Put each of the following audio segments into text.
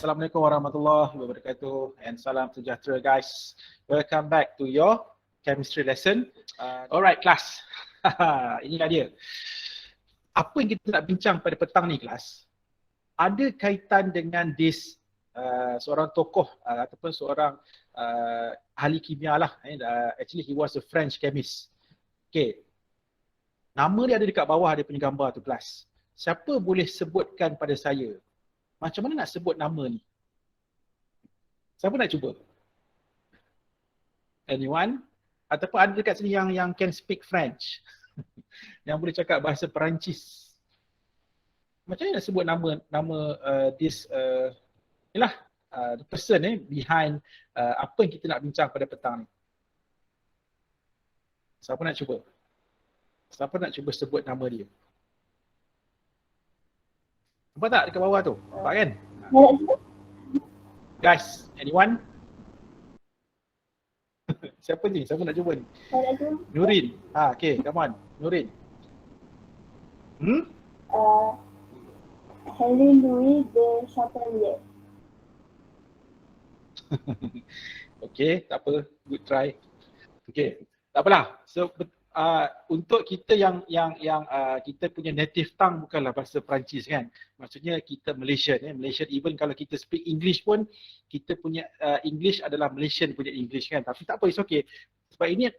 Assalamualaikum warahmatullahi wabarakatuh and salam sejahtera guys. Welcome back to your chemistry lesson. Alright class, inilah dia. Apa yang kita nak bincang pada petang ni kelas, ada kaitan dengan this seorang tokoh ataupun seorang ahli kimia lah. Actually he was a French chemist. Okay, nama dia ada dekat bawah dia punya gambar tu kelas. Siapa boleh sebutkan pada saya macam mana nak sebut nama ni? Siapa nak cuba? Anyone? Ataupun ada dekat sini yang can speak French? Yang boleh cakap bahasa Perancis? Macam mana nak sebut nama this the person behind apa yang kita nak bincang pada petang ni? Siapa nak cuba? Siapa nak cuba sebut nama dia? Nampak tak dekat bawah tu? Nampak kan? Guys, anyone? Siapa ni? Siapa nak cuba ni? Nurin. Okay, come on. Nurin. Henry Louis de Chatelier. Okay, tak apa. Good try. Okay, tak apalah. So, untuk kita yang kita punya native tongue bukanlah bahasa Perancis kan. Maksudnya kita Malaysian. Malaysian even kalau kita speak English pun, kita punya English adalah Malaysian punya English kan. Tapi tak apa, it's okay. Sebab ini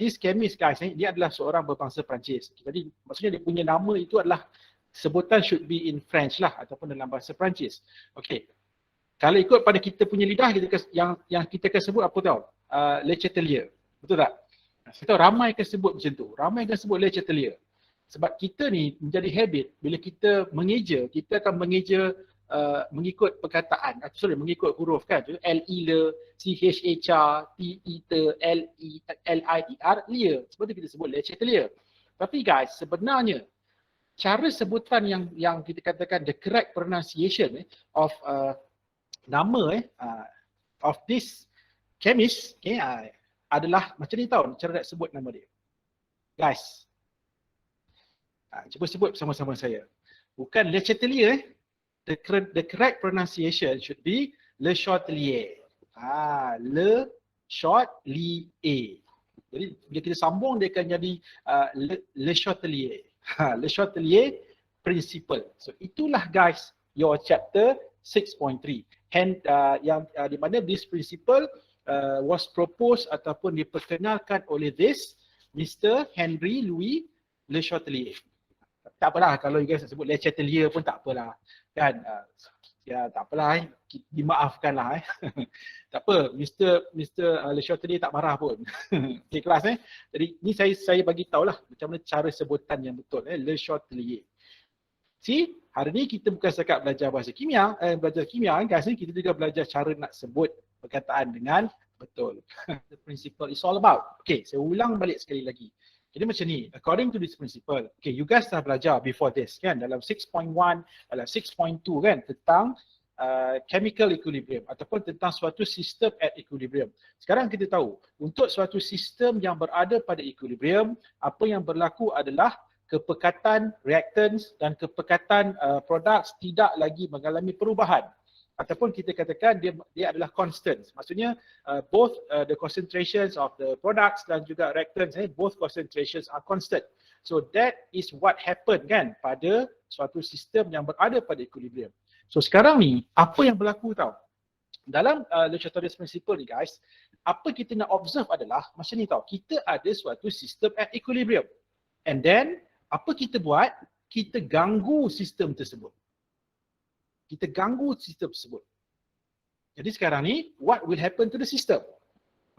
this chemist guys, dia adalah seorang berbangsa Perancis. Jadi maksudnya dia punya nama itu adalah sebutan should be in French lah ataupun dalam bahasa Perancis. Okay. Kalau ikut pada kita punya lidah, yang kita akan sebut apa tahu? Le Chatelier. Betul tak? Saya tahu ramai akan sebut macam tu. Ramai akan sebut Le Chatelier. Sebab kita ni menjadi habit, bila kita mengeja, kita akan mengeja mengikut perkataan. Mengikut huruf kan. L-I le, C-H-A-C-H, T-I-T, L-I-E-R, Lier. Sebab tu kita sebut Le Chatelier. Tapi guys, sebenarnya cara sebutan yang kita katakan the correct pronunciation of nama of this chemist adalah macam ni tau cara nak sebut nama dia. Guys, cuba sebut bersama-sama saya. Bukan Le Chatelier, the correct pronunciation should be Le Chatelier. Le Chatelier. Jadi bila kita sambung dia akan jadi Le Chatelier. Le Chatelier principle. So itulah guys your chapter 6.3. And yang di mana this principle was proposed ataupun diperkenalkan oleh this Mr. Henry Louis Le Chatelier. Tak apalah kalau you guys nak sebut Le Chatelier pun tak apalah. Kan? Ya tak apalah, dimaafkanlah Tak apa, Mr. Le Chatelier tak marah pun. Okay kelas Jadi ni saya bagi tahulah macam mana cara sebutan yang betul Le Chatelier. See, hari ni kita bukan setakat belajar bahasa kimia, belajar kimia guys, kita juga belajar cara nak sebut perkataan dengan betul. The principle is all about. Okay, saya ulang balik sekali lagi. Jadi macam ni, according to this principle, okay, you guys dah belajar before this kan, dalam 6.1, dalam 6.2 kan, tentang chemical equilibrium ataupun tentang suatu sistem at equilibrium. Sekarang kita tahu, untuk suatu sistem yang berada pada equilibrium, apa yang berlaku adalah kepekatan reactants dan kepekatan products tidak lagi mengalami perubahan. Ataupun kita katakan dia adalah constant. Maksudnya both the concentrations of the products dan juga reactants, both concentrations are constant. So that is what happened kan pada suatu sistem yang berada pada equilibrium. So sekarang ni apa yang berlaku tau? Dalam Le Chatelier principle ni guys, apa kita nak observe adalah macam ni tau. Kita ada suatu sistem at equilibrium. And then apa kita buat? Kita ganggu sistem tersebut. Kita ganggu sistem tersebut. Jadi sekarang ni, what will happen to the system?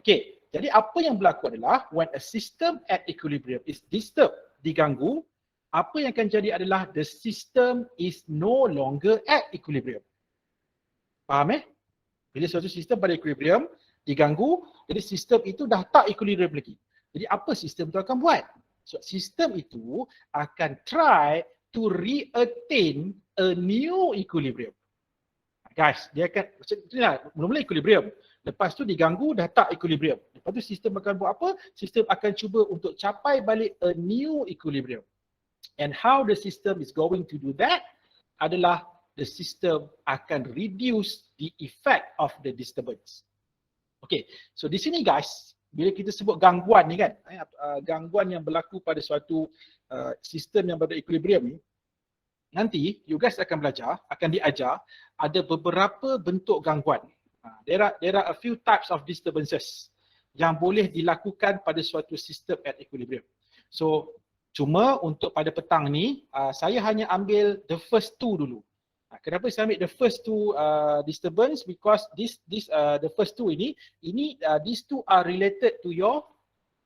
Okay, jadi apa yang berlaku adalah when a system at equilibrium is disturbed, diganggu, apa yang akan jadi adalah the system is no longer at equilibrium. Faham Bila suatu sistem pada equilibrium, diganggu, jadi sistem itu dah tak equilibrium lagi. Jadi apa sistem itu akan buat? So, sistem itu akan try to re-attain a new equilibrium. Guys, dia akan macam itulah, mula-mula equilibrium. Lepas tu diganggu, dah tak equilibrium. Lepas tu sistem akan buat apa? Sistem akan cuba untuk capai balik a new equilibrium. And how the system is going to do that adalah the system akan reduce the effect of the disturbance. Okay, so di sini guys, bila kita sebut gangguan ni kan, gangguan yang berlaku pada suatu sistem yang berada equilibrium ni, nanti you guys akan belajar, akan diajar ada beberapa bentuk gangguan. There are a few types of disturbances yang boleh dilakukan pada suatu sistem at equilibrium. So cuma untuk pada petang ni saya hanya ambil the first two dulu. Kenapa saya ambil the first two disturbance? Because the first two ini these two are related to your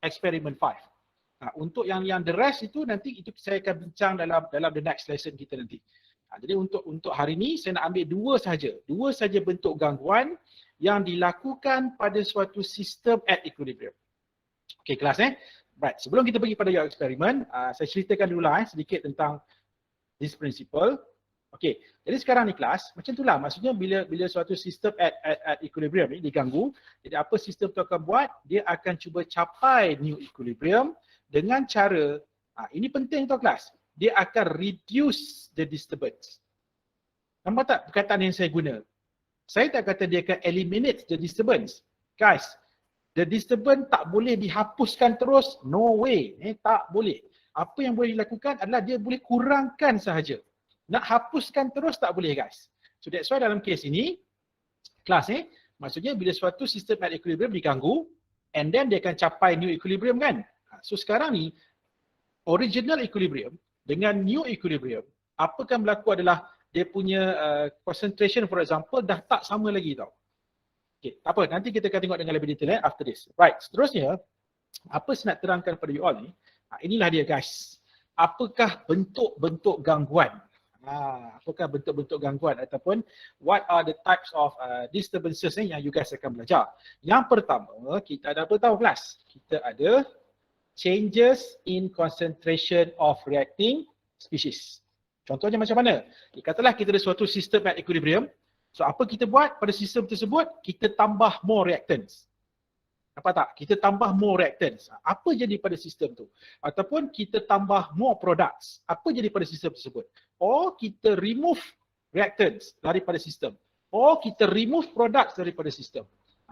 experiment 5. Untuk yang the rest itu nanti itu saya akan bincang dalam the next lesson kita nanti. Jadi untuk hari ni saya nak ambil dua saja bentuk gangguan yang dilakukan pada suatu sistem at equilibrium. Okay, kelas Right, sebelum kita pergi pada your experiment, saya ceritakan dulu sedikit tentang this principle. Okay, jadi sekarang ni kelas, macam itulah maksudnya bila suatu sistem at equilibrium ni diganggu, jadi apa sistem tu akan buat? Dia akan cuba capai new equilibrium dengan cara, ini penting tau kelas, dia akan reduce the disturbance. Nampak tak perkataan yang saya guna? Saya tak kata dia akan eliminate the disturbance. Guys, the disturbance tak boleh dihapuskan terus, no way. Tak boleh. Apa yang boleh dilakukan adalah dia boleh kurangkan sahaja. Nak hapuskan terus tak boleh guys. So that's why dalam kes ini, kelas maksudnya bila suatu sistem at equilibrium diganggu, and then dia akan capai new equilibrium kan. So sekarang ni, original equilibrium dengan new equilibrium, apa yang berlaku adalah dia punya concentration for example dah tak sama lagi tau. Okay, tak apa, nanti kita akan tengok dengan lebih detail after this. Right, seterusnya, apa saya nak terangkan pada you all ni, inilah dia guys. Apakah bentuk-bentuk gangguan? Apakah bentuk-bentuk gangguan ataupun what are the types of disturbances yang you guys akan belajar. Yang pertama, kita ada apa tahu kelas? Kita ada changes in concentration of reacting species. Contohnya macam mana? Katalah kita ada suatu sistem at equilibrium. So apa kita buat pada sistem tersebut? Kita tambah more reactants. Nampak tak? Kita tambah more reactants. Apa jadi pada sistem tu? Ataupun kita tambah more products. Apa jadi pada sistem tersebut? Or kita remove reactants daripada sistem. Or kita remove products daripada sistem.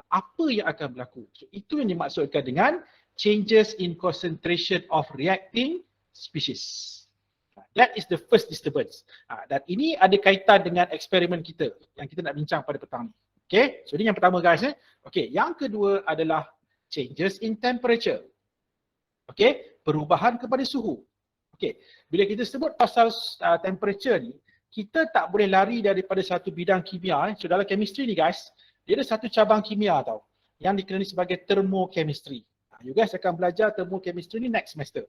Apa yang akan berlaku? So, itu yang dimaksudkan dengan changes in concentration of reacting species. That is the first disturbance. Dan ini ada kaitan dengan eksperimen kita yang kita nak bincang pada petang ni. Okay, so ini yang pertama guys. Okay, yang kedua adalah changes in temperature. Okay, perubahan kepada suhu. Okay, bila kita sebut pasal temperature ni, kita tak boleh lari daripada satu bidang kimia. So dalam chemistry ni guys, dia ada satu cabang kimia tau yang dikenali sebagai thermochemistry. You guys akan belajar thermochemistry ni next semester.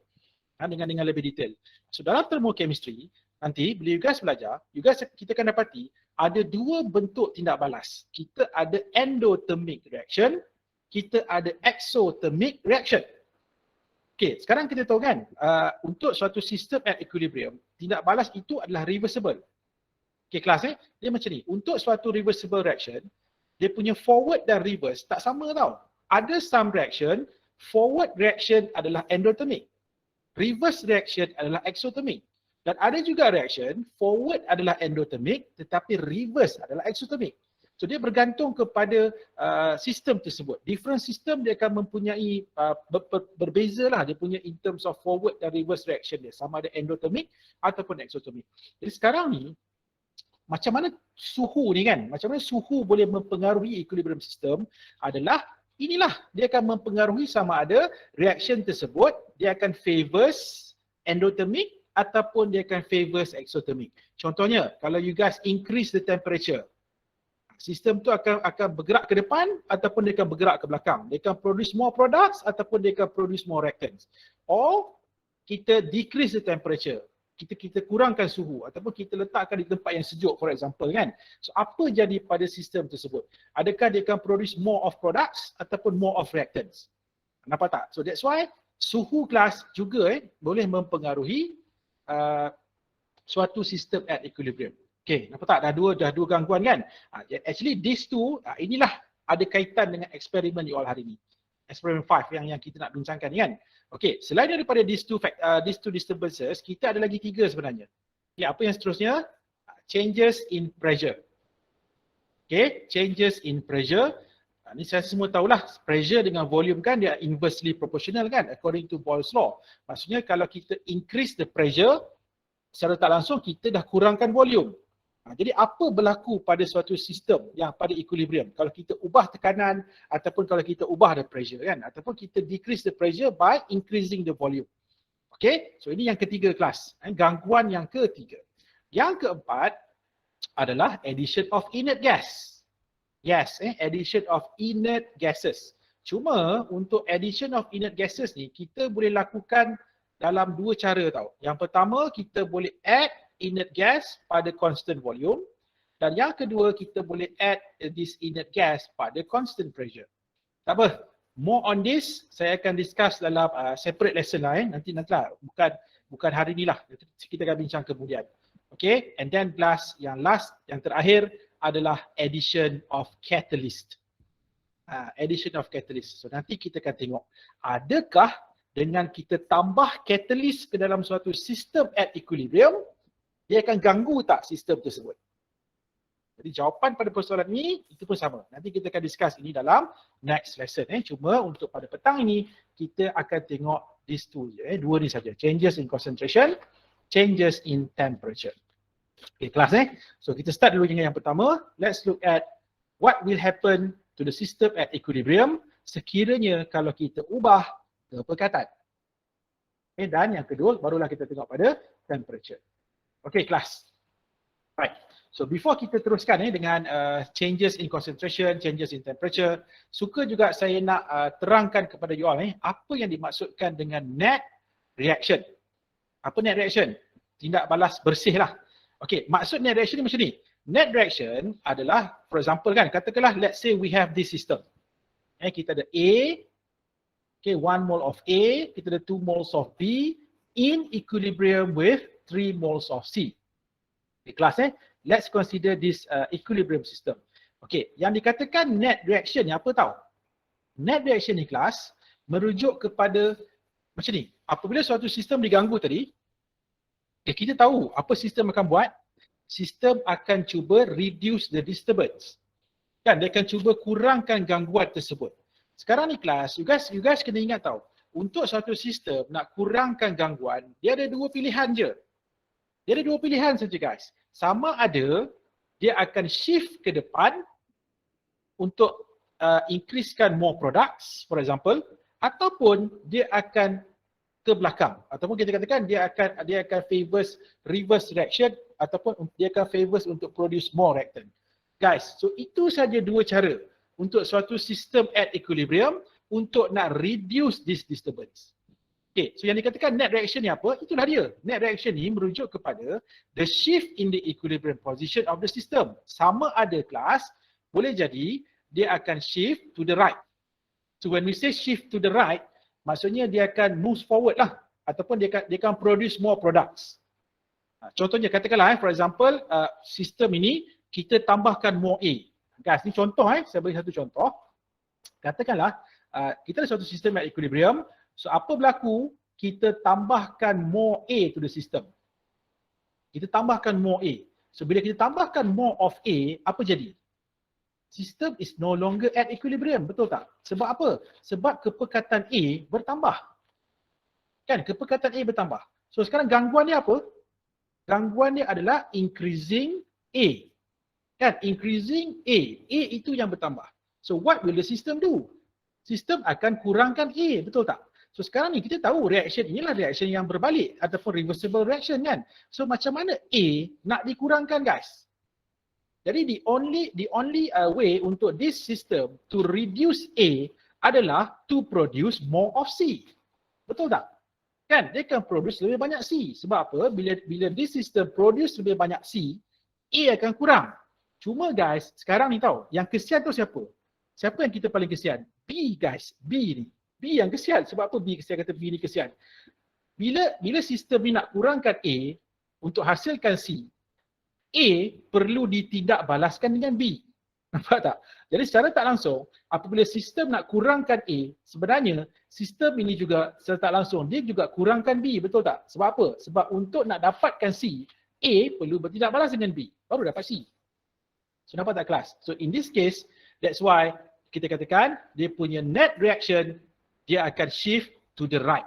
Dengan lebih detail. So dalam thermochemistry, nanti bila you guys belajar, kita akan dapati ada dua bentuk tindak balas. Kita ada endothermic reaction, kita ada exothermic reaction. Okay, sekarang kita tahu kan, untuk suatu sistem at equilibrium, tindak balas itu adalah reversible. Okay kelas dia macam ni. Untuk suatu reversible reaction, dia punya forward dan reverse tak sama tau. Ada some reaction, forward reaction adalah endothermic. Reverse reaction adalah exothermic. Dan ada juga reaction, forward adalah endothermic tetapi reverse adalah exothermic. So dia bergantung kepada sistem tersebut. Different system dia akan mempunyai berbeza lah dia punya in terms of forward dan reverse reaction dia. Sama ada endothermic ataupun exothermic. Jadi sekarang ni, macam mana suhu ni kan, macam mana suhu boleh mempengaruhi equilibrium system adalah inilah, dia akan mempengaruhi sama ada reaction tersebut dia akan favors endothermic ataupun dia akan favors exothermic. Contohnya, kalau you guys increase the temperature, sistem tu akan bergerak ke depan ataupun dia akan bergerak ke belakang. Dia akan produce more products ataupun dia akan produce more reactants. Or kita decrease the temperature. Kita kurangkan suhu ataupun kita letakkan di tempat yang sejuk for example kan. So apa jadi pada sistem tersebut? Adakah dia akan produce more of products ataupun more of reactants? Nampak tak? So that's why suhu kelas juga boleh mempengaruhi suatu sistem at equilibrium. Okay, nampak tak? Dah dua gangguan kan? Actually these two, inilah ada kaitan dengan eksperimen you all hari ni. Eksperimen 5 yang kita nak bincangkan ni kan. Okay, selain daripada these two disturbances, kita ada lagi 3 sebenarnya. Okay, apa yang seterusnya? changes in pressure. Okay, changes in pressure. Ni saya semua tahulah, pressure dengan volume kan dia inversely proportional kan, according to Boyle's law. Maksudnya kalau kita increase the pressure, secara tak langsung kita dah kurangkan volume. Jadi apa berlaku pada suatu sistem yang pada equilibrium? Kalau kita ubah tekanan ataupun kalau kita ubah the pressure kan, ataupun kita decrease the pressure by increasing the volume. Okay, so ini yang ketiga kelas, gangguan yang ketiga. Yang keempat adalah addition of inert gas. Yes, addition of inert gases. Cuma untuk addition of inert gases ni kita boleh lakukan dalam dua cara tau. Yang pertama kita boleh add inert gas pada constant volume dan yang kedua kita boleh add this inert gas pada constant pressure. Tak apa, more on this saya akan discuss dalam separate lesson lah nanti lah. Bukan hari ni lah, kita akan bincang kemudian. Okay, and then yang terakhir adalah addition of catalyst. Addition of catalyst. So nanti kita akan tengok adakah dengan kita tambah catalyst ke dalam suatu sistem at equilibrium, dia akan ganggu tak sistem tersebut. Jadi jawapan pada persoalan ini itu pun sama. Nanti kita akan discuss ini dalam next lesson. Cuma untuk pada petang ini kita akan tengok these two je. Dua ni saja. Changes in concentration, changes in temperature. Okay, kelas So kita start dulu dengan yang pertama. Let's look at what will happen to the system at equilibrium sekiranya kalau kita ubah kepekatan. Okay, dan yang kedua barulah kita tengok pada temperature. Okay, kelas. Right. So before kita teruskan dengan changes in concentration, changes in temperature, suka juga saya nak terangkan kepada you all apa yang dimaksudkan dengan net reaction. Apa net reaction? Tindak balas bersih lah. Okay, maksud net reaction ni macam ni. Net reaction adalah, for example kan, katakanlah let's say we have this system. Kita ada A, okay, 1 mole of A, kita ada 2 moles of B in equilibrium with 3 moles of C. Okay, kelas let's consider this equilibrium system. Okay, yang dikatakan net reaction ni apa tahu? Net reaction ni kelas merujuk kepada macam ni. Apabila suatu sistem diganggu tadi, kita tahu apa sistem akan buat. Sistem akan cuba reduce the disturbance. Kan, dia akan cuba kurangkan gangguan tersebut. Sekarang ni kelas, you guys kena ingat tahu, untuk suatu sistem nak kurangkan gangguan, dia ada dua pilihan je. Dia ada dua pilihan saja guys. Sama ada dia akan shift ke depan untuk increasekan more products, for example, ataupun dia akan ke belakang, ataupun kita katakan dia akan favors reverse reaction ataupun dia akan favors untuk produce more reactant. Guys, so itu saja dua cara untuk suatu sistem at equilibrium untuk nak reduce this disturbance. Okay, so yang dikatakan net reaction ni apa? Itulah dia. Net reaction ni merujuk kepada the shift in the equilibrium position of the system. Sama ada kelas, boleh jadi dia akan shift to the right. So when we say shift to the right, maksudnya dia akan move forward lah. Ataupun dia akan produce more products. Contohnya katakanlah for example, sistem ini kita tambahkan more A. Guys, ni contoh saya beri satu contoh. Katakanlah kita ada suatu sistem at equilibrium. So apa berlaku? Kita tambahkan more A to the system. Kita tambahkan more A. So bila kita tambahkan more of A, apa jadi? Sistem is no longer at equilibrium, betul tak? Sebab apa? Sebab kepekatan A bertambah. Kan, kepekatan A bertambah. So sekarang gangguan dia apa? Gangguan dia adalah increasing A. Kan, increasing A. A itu yang bertambah. So what will the system do? Sistem akan kurangkan A, betul tak? So sekarang ni kita tahu reaction inilah reaction yang berbalik ataupun reversible reaction kan. So macam mana A nak dikurangkan guys? Jadi the only way untuk this system to reduce A adalah to produce more of C. Betul tak? Kan, dia akan produce lebih banyak C. Sebab apa? Bila this system produce lebih banyak C, A akan kurang. Cuma guys, sekarang ni tahu, yang kesian tu siapa? Siapa yang kita paling kesian? B guys, B ni. B yang kesian. Sebab apa B kesian kata B ni kesian? Bila sistem ni nak kurangkan A untuk hasilkan C, A perlu ditindakbalaskan dengan B. Nampak tak? Jadi secara tak langsung, apabila sistem nak kurangkan A, sebenarnya sistem ini juga secara tak langsung, dia juga kurangkan B, betul tak? Sebab apa? Sebab untuk nak dapatkan C, A perlu bertindakbalas dengan B. baru dapat C. So nampak tak kelas? So in this case, that's why kita katakan dia punya net reaction dia akan shift to the right.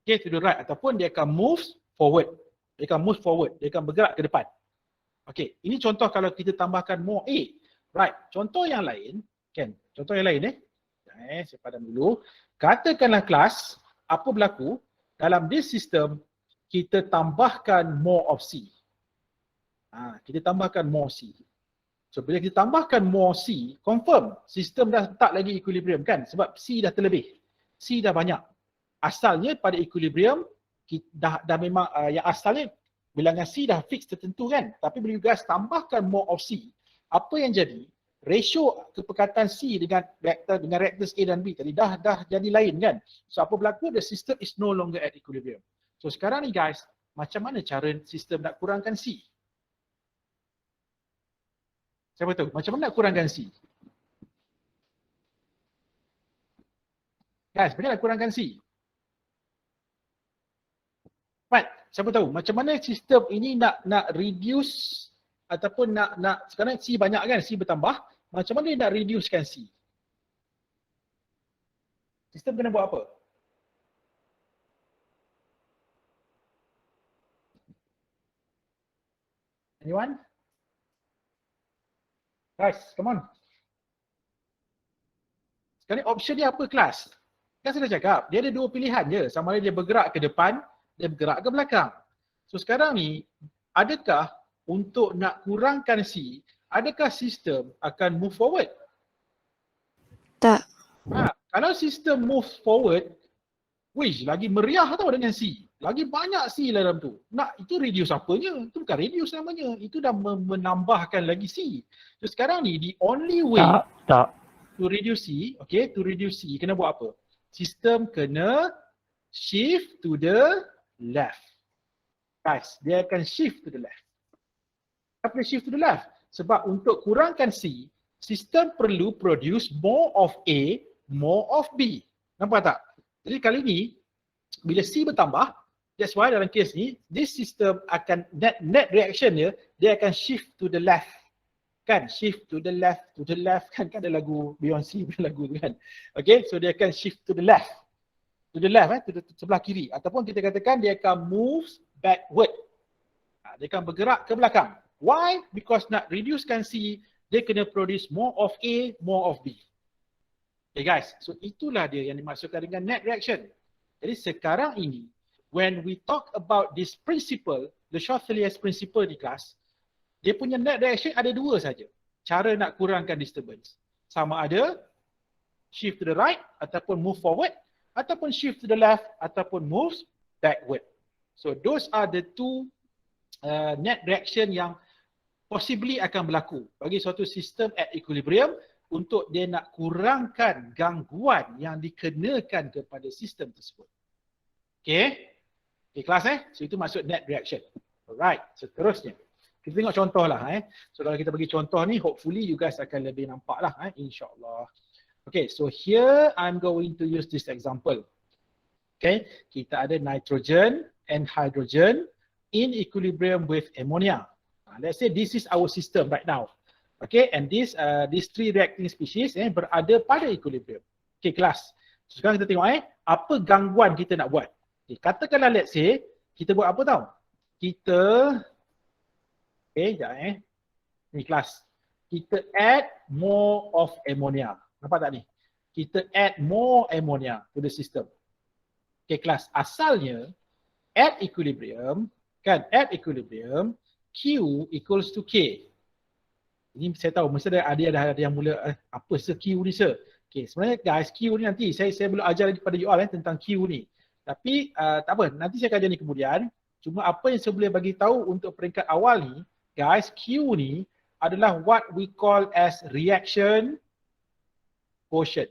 Okay, to the right ataupun dia akan move forward. Dia akan move forward, dia akan bergerak ke depan. Okay, ini contoh kalau kita tambahkan more A. Right, contoh yang lain, kan? Contoh yang lain saya padam dulu. Katakanlah kelas, apa berlaku dalam this system kita tambahkan more of C. Kita tambahkan more C. So bila kita tambahkan more C, confirm sistem dah tak lagi equilibrium kan? Sebab C dah terlebih. C dah banyak. Asalnya pada equilibrium, dah memang yang asalnya bilangan C dah fix tertentu kan? Tapi bila you guys tambahkan more of C, apa yang jadi? Ratio kepekatan C dengan reactors A dan B tadi dah jadi lain kan? So apa berlaku? The system is no longer at equilibrium. So sekarang ni guys, macam mana cara sistem nak kurangkan C? Siapa tahu? Macam mana nak kurangkan C? Guys, macam mana nak kurangkan C? Right, siapa tahu? Macam mana sistem ini nak reduce ataupun nak sekarang C banyak kan? C bertambah. Macam mana nak reducekan C? Sistem kena buat apa? Anyone? Guys, come on. Sekarang option dia apa kelas? Kan saya dah cakap, dia ada dua pilihan je. Sama ada dia bergerak ke depan, dia bergerak ke belakang. So sekarang ni, adakah untuk nak kurangkan C, adakah sistem akan move forward? Tak. Kalau sistem move forward, wish, lagi meriah tau dengan C. Lagi banyak C dalam tu. Itu reduce apanya? Itu bukan reduce namanya. Itu dah menambahkan lagi C. So sekarang ni, the only way to reduce C, okay, to reduce C, kena buat apa? Sistem kena shift to the left. Guys, dia akan shift to the left. Kenapa dia shift to the left? Sebab untuk kurangkan C, sistem perlu produce more of A, more of B. Nampak tak? Jadi kali ni, bila C bertambah, that's why dalam kes ni, this system akan, net reaction dia akan shift to the left. Kan? Shift to the left, kan ada lagu Beyonce punya lagu tu kan. Okay, so dia akan shift to the left. To the left, to the sebelah kiri. Ataupun kita katakan dia akan move backward. Dia akan bergerak ke belakang. Why? Because nak reducekan C, dia kena produce more of A, more of B. Okay guys, so itulah dia yang dimaksudkan dengan net reaction. Jadi sekarang ini, when we talk about this principle, the Chauffier's principle di kelas, dia punya net reaction ada dua saja. Cara nak kurangkan disturbance. Sama ada shift to the right ataupun move forward, ataupun shift to the left ataupun move backward. So those are the two net reaction yang possibly akan berlaku bagi suatu sistem at equilibrium untuk dia nak kurangkan gangguan yang dikenakan kepada sistem tersebut. Okay? Okay kelas So itu maksud net reaction. Alright, seterusnya. Kita tengok contoh lah So kalau kita bagi contoh ni, hopefully you guys akan lebih nampak lah insyaAllah. Okay, so here I'm going to use this example. Okay, kita ada nitrogen and hydrogen in equilibrium with ammonia. Let's say this is our system right now. Okay, and these three reacting species berada pada equilibrium. Okay, kelas. So, sekarang kita tengok apa gangguan kita nak buat. Okay, katakanlah let's say, kita buat apa tau? Kita, sekejap ni kelas. Kita add more of ammonia. Nampak tak ni? Kita add more ammonia to the system. Okay, kelas. Asalnya, at equilibrium, kan? At equilibrium, Q equals to K. Ini saya tahu, mesti ada yang mula, apa Q ni sir? Okay, sebenarnya guys, Q ni nanti saya belum ajar lagi pada you all tentang Q ni. Tapi tak apa, nanti saya akan ajar ni kemudian. Cuma apa yang saya boleh bagi tahu untuk peringkat awal ni, guys, Q ni adalah what we call as reaction quotient.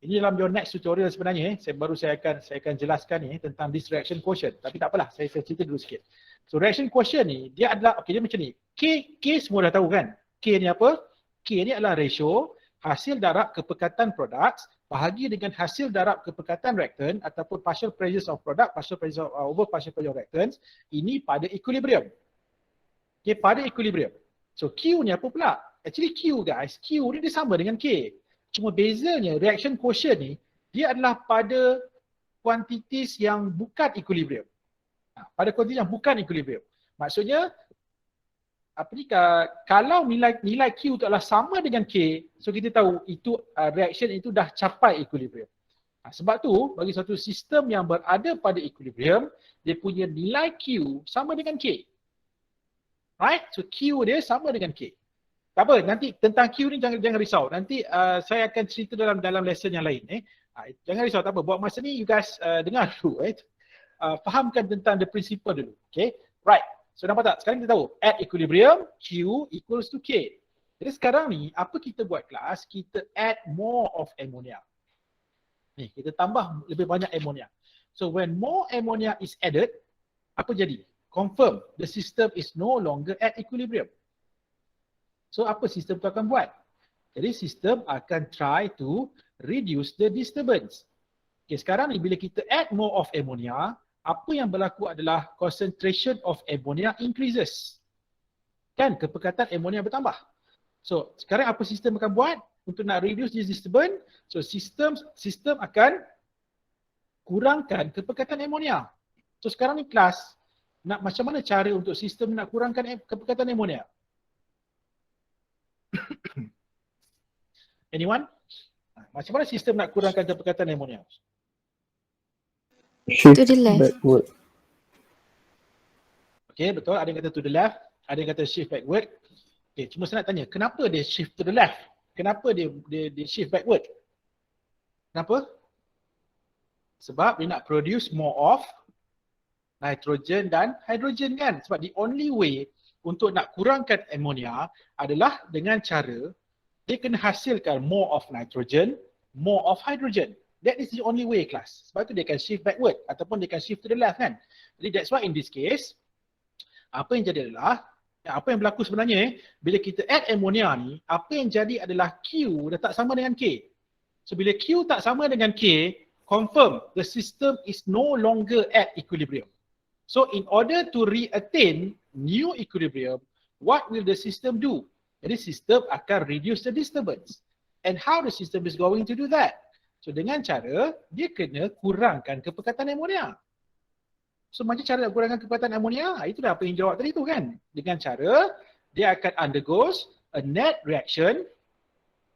Ini dalam your next tutorial sebenarnya saya akan jelaskan ni tentang this reaction quotient. Tapi tak apalah, saya cerita dulu sikit. So reaction quotient ni dia adalah dia macam ni. K semua dah tahu kan? K ni apa? K ni adalah ratio hasil darab kepekatan produk bahagi dengan hasil darab kepekatan reactant ataupun partial pressures of product, partial pressure over partial pressure of reactants ini pada equilibrium. Okay, pada equilibrium. So Q ni apa pula? Actually Q guys, Q ni dia sama dengan K. Cuma bezanya reaction quotient ni, dia adalah pada quantities yang bukan equilibrium. Pada kuantitas yang bukan equilibrium. Maksudnya apa ni, kalau nilai Q tu adalah sama dengan K, so kita tahu itu reaction itu dah capai equilibrium. Sebab tu bagi satu sistem yang berada pada equilibrium, dia punya nilai Q sama dengan K. Right? So Q dia sama dengan K. Tak apa, nanti tentang Q ni jangan risau. Nanti saya akan cerita dalam lesson yang lain. Jangan risau, tak apa. Buat masa ni you guys dengar dulu. Fahamkan tentang the principle dulu. Okay? Right. So nampak tak? Sekarang kita tahu at equilibrium Q equals to K. Jadi sekarang ni apa kita buat kelas? Kita add more of ammonia. Ni kita tambah lebih banyak ammonia. So when more ammonia is added, apa jadi? Confirm the system is no longer at equilibrium. So apa sistem tu akan buat? Jadi sistem akan try to reduce the disturbance. Okay, sekarang ni bila kita add more of ammonia, apa yang berlaku adalah concentration of ammonia increases. Kan kepekatan ammonia bertambah. So sekarang apa sistem akan buat untuk nak reduce this disturbance? So sistem akan kurangkan kepekatan ammonia. So sekarang ni kelas nak macam mana cara untuk sistem nak kurangkan kepekatan ammonia? Anyone? Macam mana sistem nak kurangkan kepekatan ammonia? To the left. Backward. Okay, betul. Ada yang kata to the left, ada yang kata shift backward. Okay, cuma saya nak tanya, kenapa dia shift to the left? Kenapa dia shift backward? Kenapa? Sebab dia nak produce more of nitrogen dan hydrogen kan? Sebab the only way untuk nak kurangkan ammonia adalah dengan cara dia kena hasilkan more of nitrogen, more of hydrogen. That is the only way class. Sebab tu dia akan shift backward ataupun dia akan shift to the left kan. Jadi that's why in this case, apa yang jadi adalah, apa yang berlaku sebenarnya bila kita add ammonia ni, apa yang jadi adalah Q dah tak sama dengan K. So bila Q tak sama dengan K, confirm the system is no longer at equilibrium. So in order to re-attain new equilibrium, what will the system do? Jadi sistem akan reduce the disturbance. And how the system is going to do that? So dengan cara dia kena kurangkan kepekatan ammonia. So macam cara nak kurangkan kepekatan ammonia, itulah apa yang jawab tadi tu kan. Dengan cara dia akan undergoes a net reaction.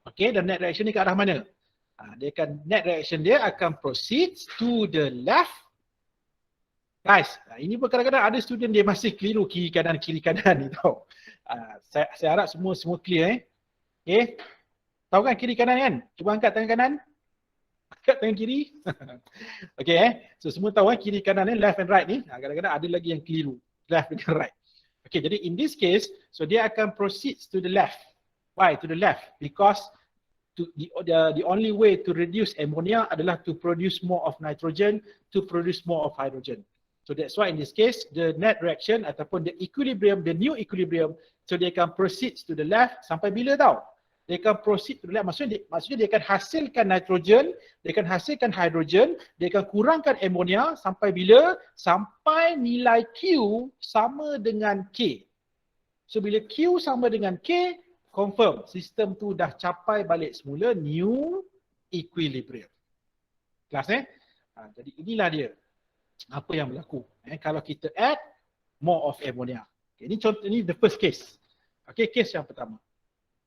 Okay, dan net reaction ni ke arah mana? Net reaction dia akan proceed to the left. Guys, ini pun kadang-kadang ada student dia masih keliru kiri kanan ni tau. Saya harap semua clear Okay. Tahu kan kiri kanan kan? Cuba angkat tangan kanan. Angkat tangan kiri. Okay So semua tahu kiri kanan ni, left and right ni. Kadang-kadang ada lagi yang keliru. Left dengan right. Okay, jadi in this case, so dia akan proceed to the left. Why to the left? Because the only way to reduce ammonia adalah to produce more of nitrogen, to produce more of hydrogen. So that's why in this case, the net reaction ataupun the equilibrium, the new equilibrium, so dia akan proceed to the left sampai bila tau? Dia akan proceed to the left, maksudnya dia akan hasilkan nitrogen, dia akan hasilkan hydrogen, dia akan kurangkan ammonia sampai bila? Sampai nilai Q sama dengan K. So bila Q sama dengan K, confirm sistem tu dah capai balik semula new equilibrium. Kelas jadi inilah dia apa yang berlaku kalau kita add more of ammonia. Okay, ini contoh, ini the first case. Okay, case yang pertama.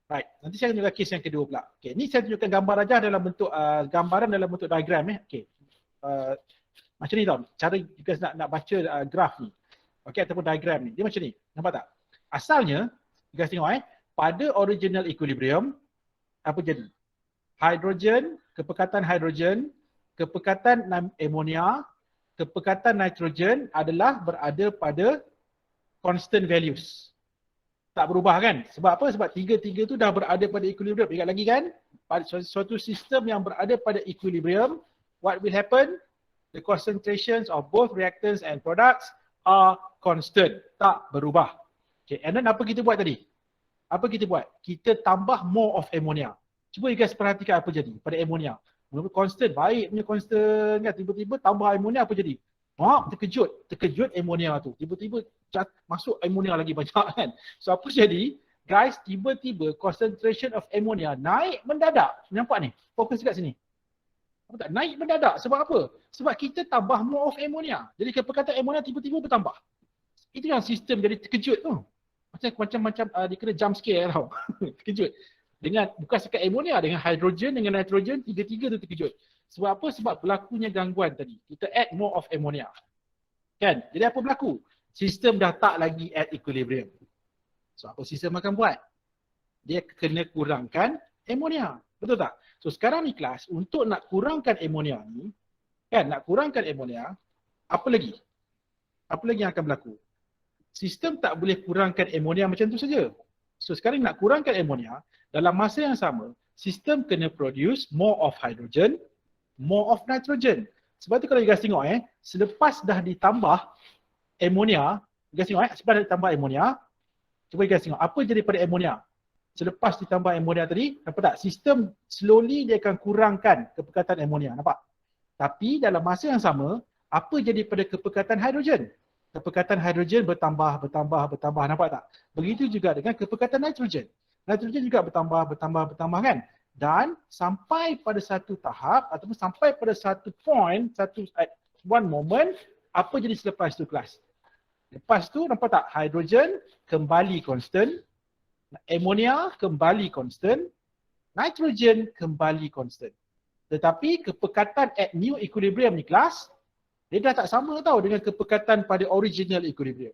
Right, nanti saya tunjukkan case yang kedua pula. Okay, ini saya tunjukkan gambar aja dalam bentuk gambaran dalam bentuk diagram Okay. Macam ni tau, cara you guys nak baca graf ni. Okay, ataupun diagram ni. Dia macam ni. Nampak tak? Asalnya, you guys tengok pada original equilibrium apa jadi? Hydrogen, kepekatan ammonia, kepekatan nitrogen adalah berada pada constant values. Tak berubah kan? Sebab apa? Sebab tiga-tiga tu dah berada pada equilibrium. Ingat lagi kan? Pada suatu sistem yang berada pada equilibrium, what will happen? The concentrations of both reactants and products are constant. Tak berubah. Okay, and then apa kita buat tadi? Apa kita buat? Kita tambah more of ammonia. Cuba you guys perhatikan apa jadi pada ammonia. Constant, baik punya constant kan, tiba-tiba tambah ammonia apa jadi? Terkejut amonia tu. Tiba-tiba masuk amonia lagi banyak kan. So apa jadi? Guys, tiba-tiba concentration of ammonia naik mendadak. Nampak ni? Fokus kat sini. Nampak tak? Naik mendadak. Sebab apa? Sebab kita tambah more of ammonia. Jadi kepekatan ammonia tiba-tiba bertambah. Itu yang sistem jadi terkejut tu. Macam dia kena jump scare tau. Terkejut. Dengan bukan sekat ammonia, dengan hidrogen, dengan nitrogen, tiga-tiga tu terkejut. Sebab apa? Sebab berlakunya gangguan tadi. Kita add more of ammonia. Kan? Jadi apa berlaku? Sistem dah tak lagi at equilibrium. So apa sistem akan buat? Dia kena kurangkan ammonia. Betul tak? So sekarang ni kelas, untuk nak kurangkan ammonia ni, kan, nak kurangkan ammonia, apa lagi? Apa lagi yang akan berlaku? Sistem tak boleh kurangkan ammonia macam tu saja. So sekarang nak kurangkan ammonia, dalam masa yang sama, sistem kena produce more of hydrogen, more of nitrogen. Sebab tu kalau you guys tengok selepas dah ditambah ammonia, you guys tengok selepas dah ditambah ammonia, cuba you guys tengok apa jadi pada ammonia. Selepas ditambah ammonia tadi, nampak tak? Sistem slowly dia akan kurangkan kepekatan ammonia, nampak? Tapi dalam masa yang sama, apa jadi pada kepekatan hidrogen? Kepekatan hidrogen bertambah, nampak tak? Begitu juga dengan kepekatan nitrogen. Nitrogen juga bertambah kan? Dan sampai pada satu tahap ataupun sampai pada satu point, one moment, apa jadi selepas tu kelas? Lepas tu nampak tak? Hidrogen kembali constant, ammonia kembali constant, nitrogen kembali constant. Tetapi kepekatan at new equilibrium ni kelas, dia dah tak sama tau dengan kepekatan pada original equilibrium.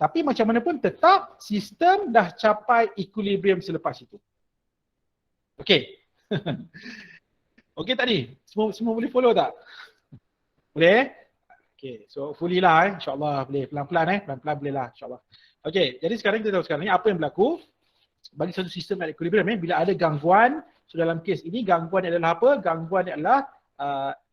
Tapi macam mana pun tetap sistem dah capai equilibrium selepas itu. Okey. Okey tak ni? Semua boleh follow tak? Boleh? Okey, so fully lah insya-Allah boleh pelan-pelan pelan-pelan boleh lah insya-Allah. Okey, jadi sekarang kita tahu sekarang ni apa yang berlaku bagi satu sistem at equilibrium bila ada gangguan. So dalam kes ini gangguan adalah apa? Gangguan adalah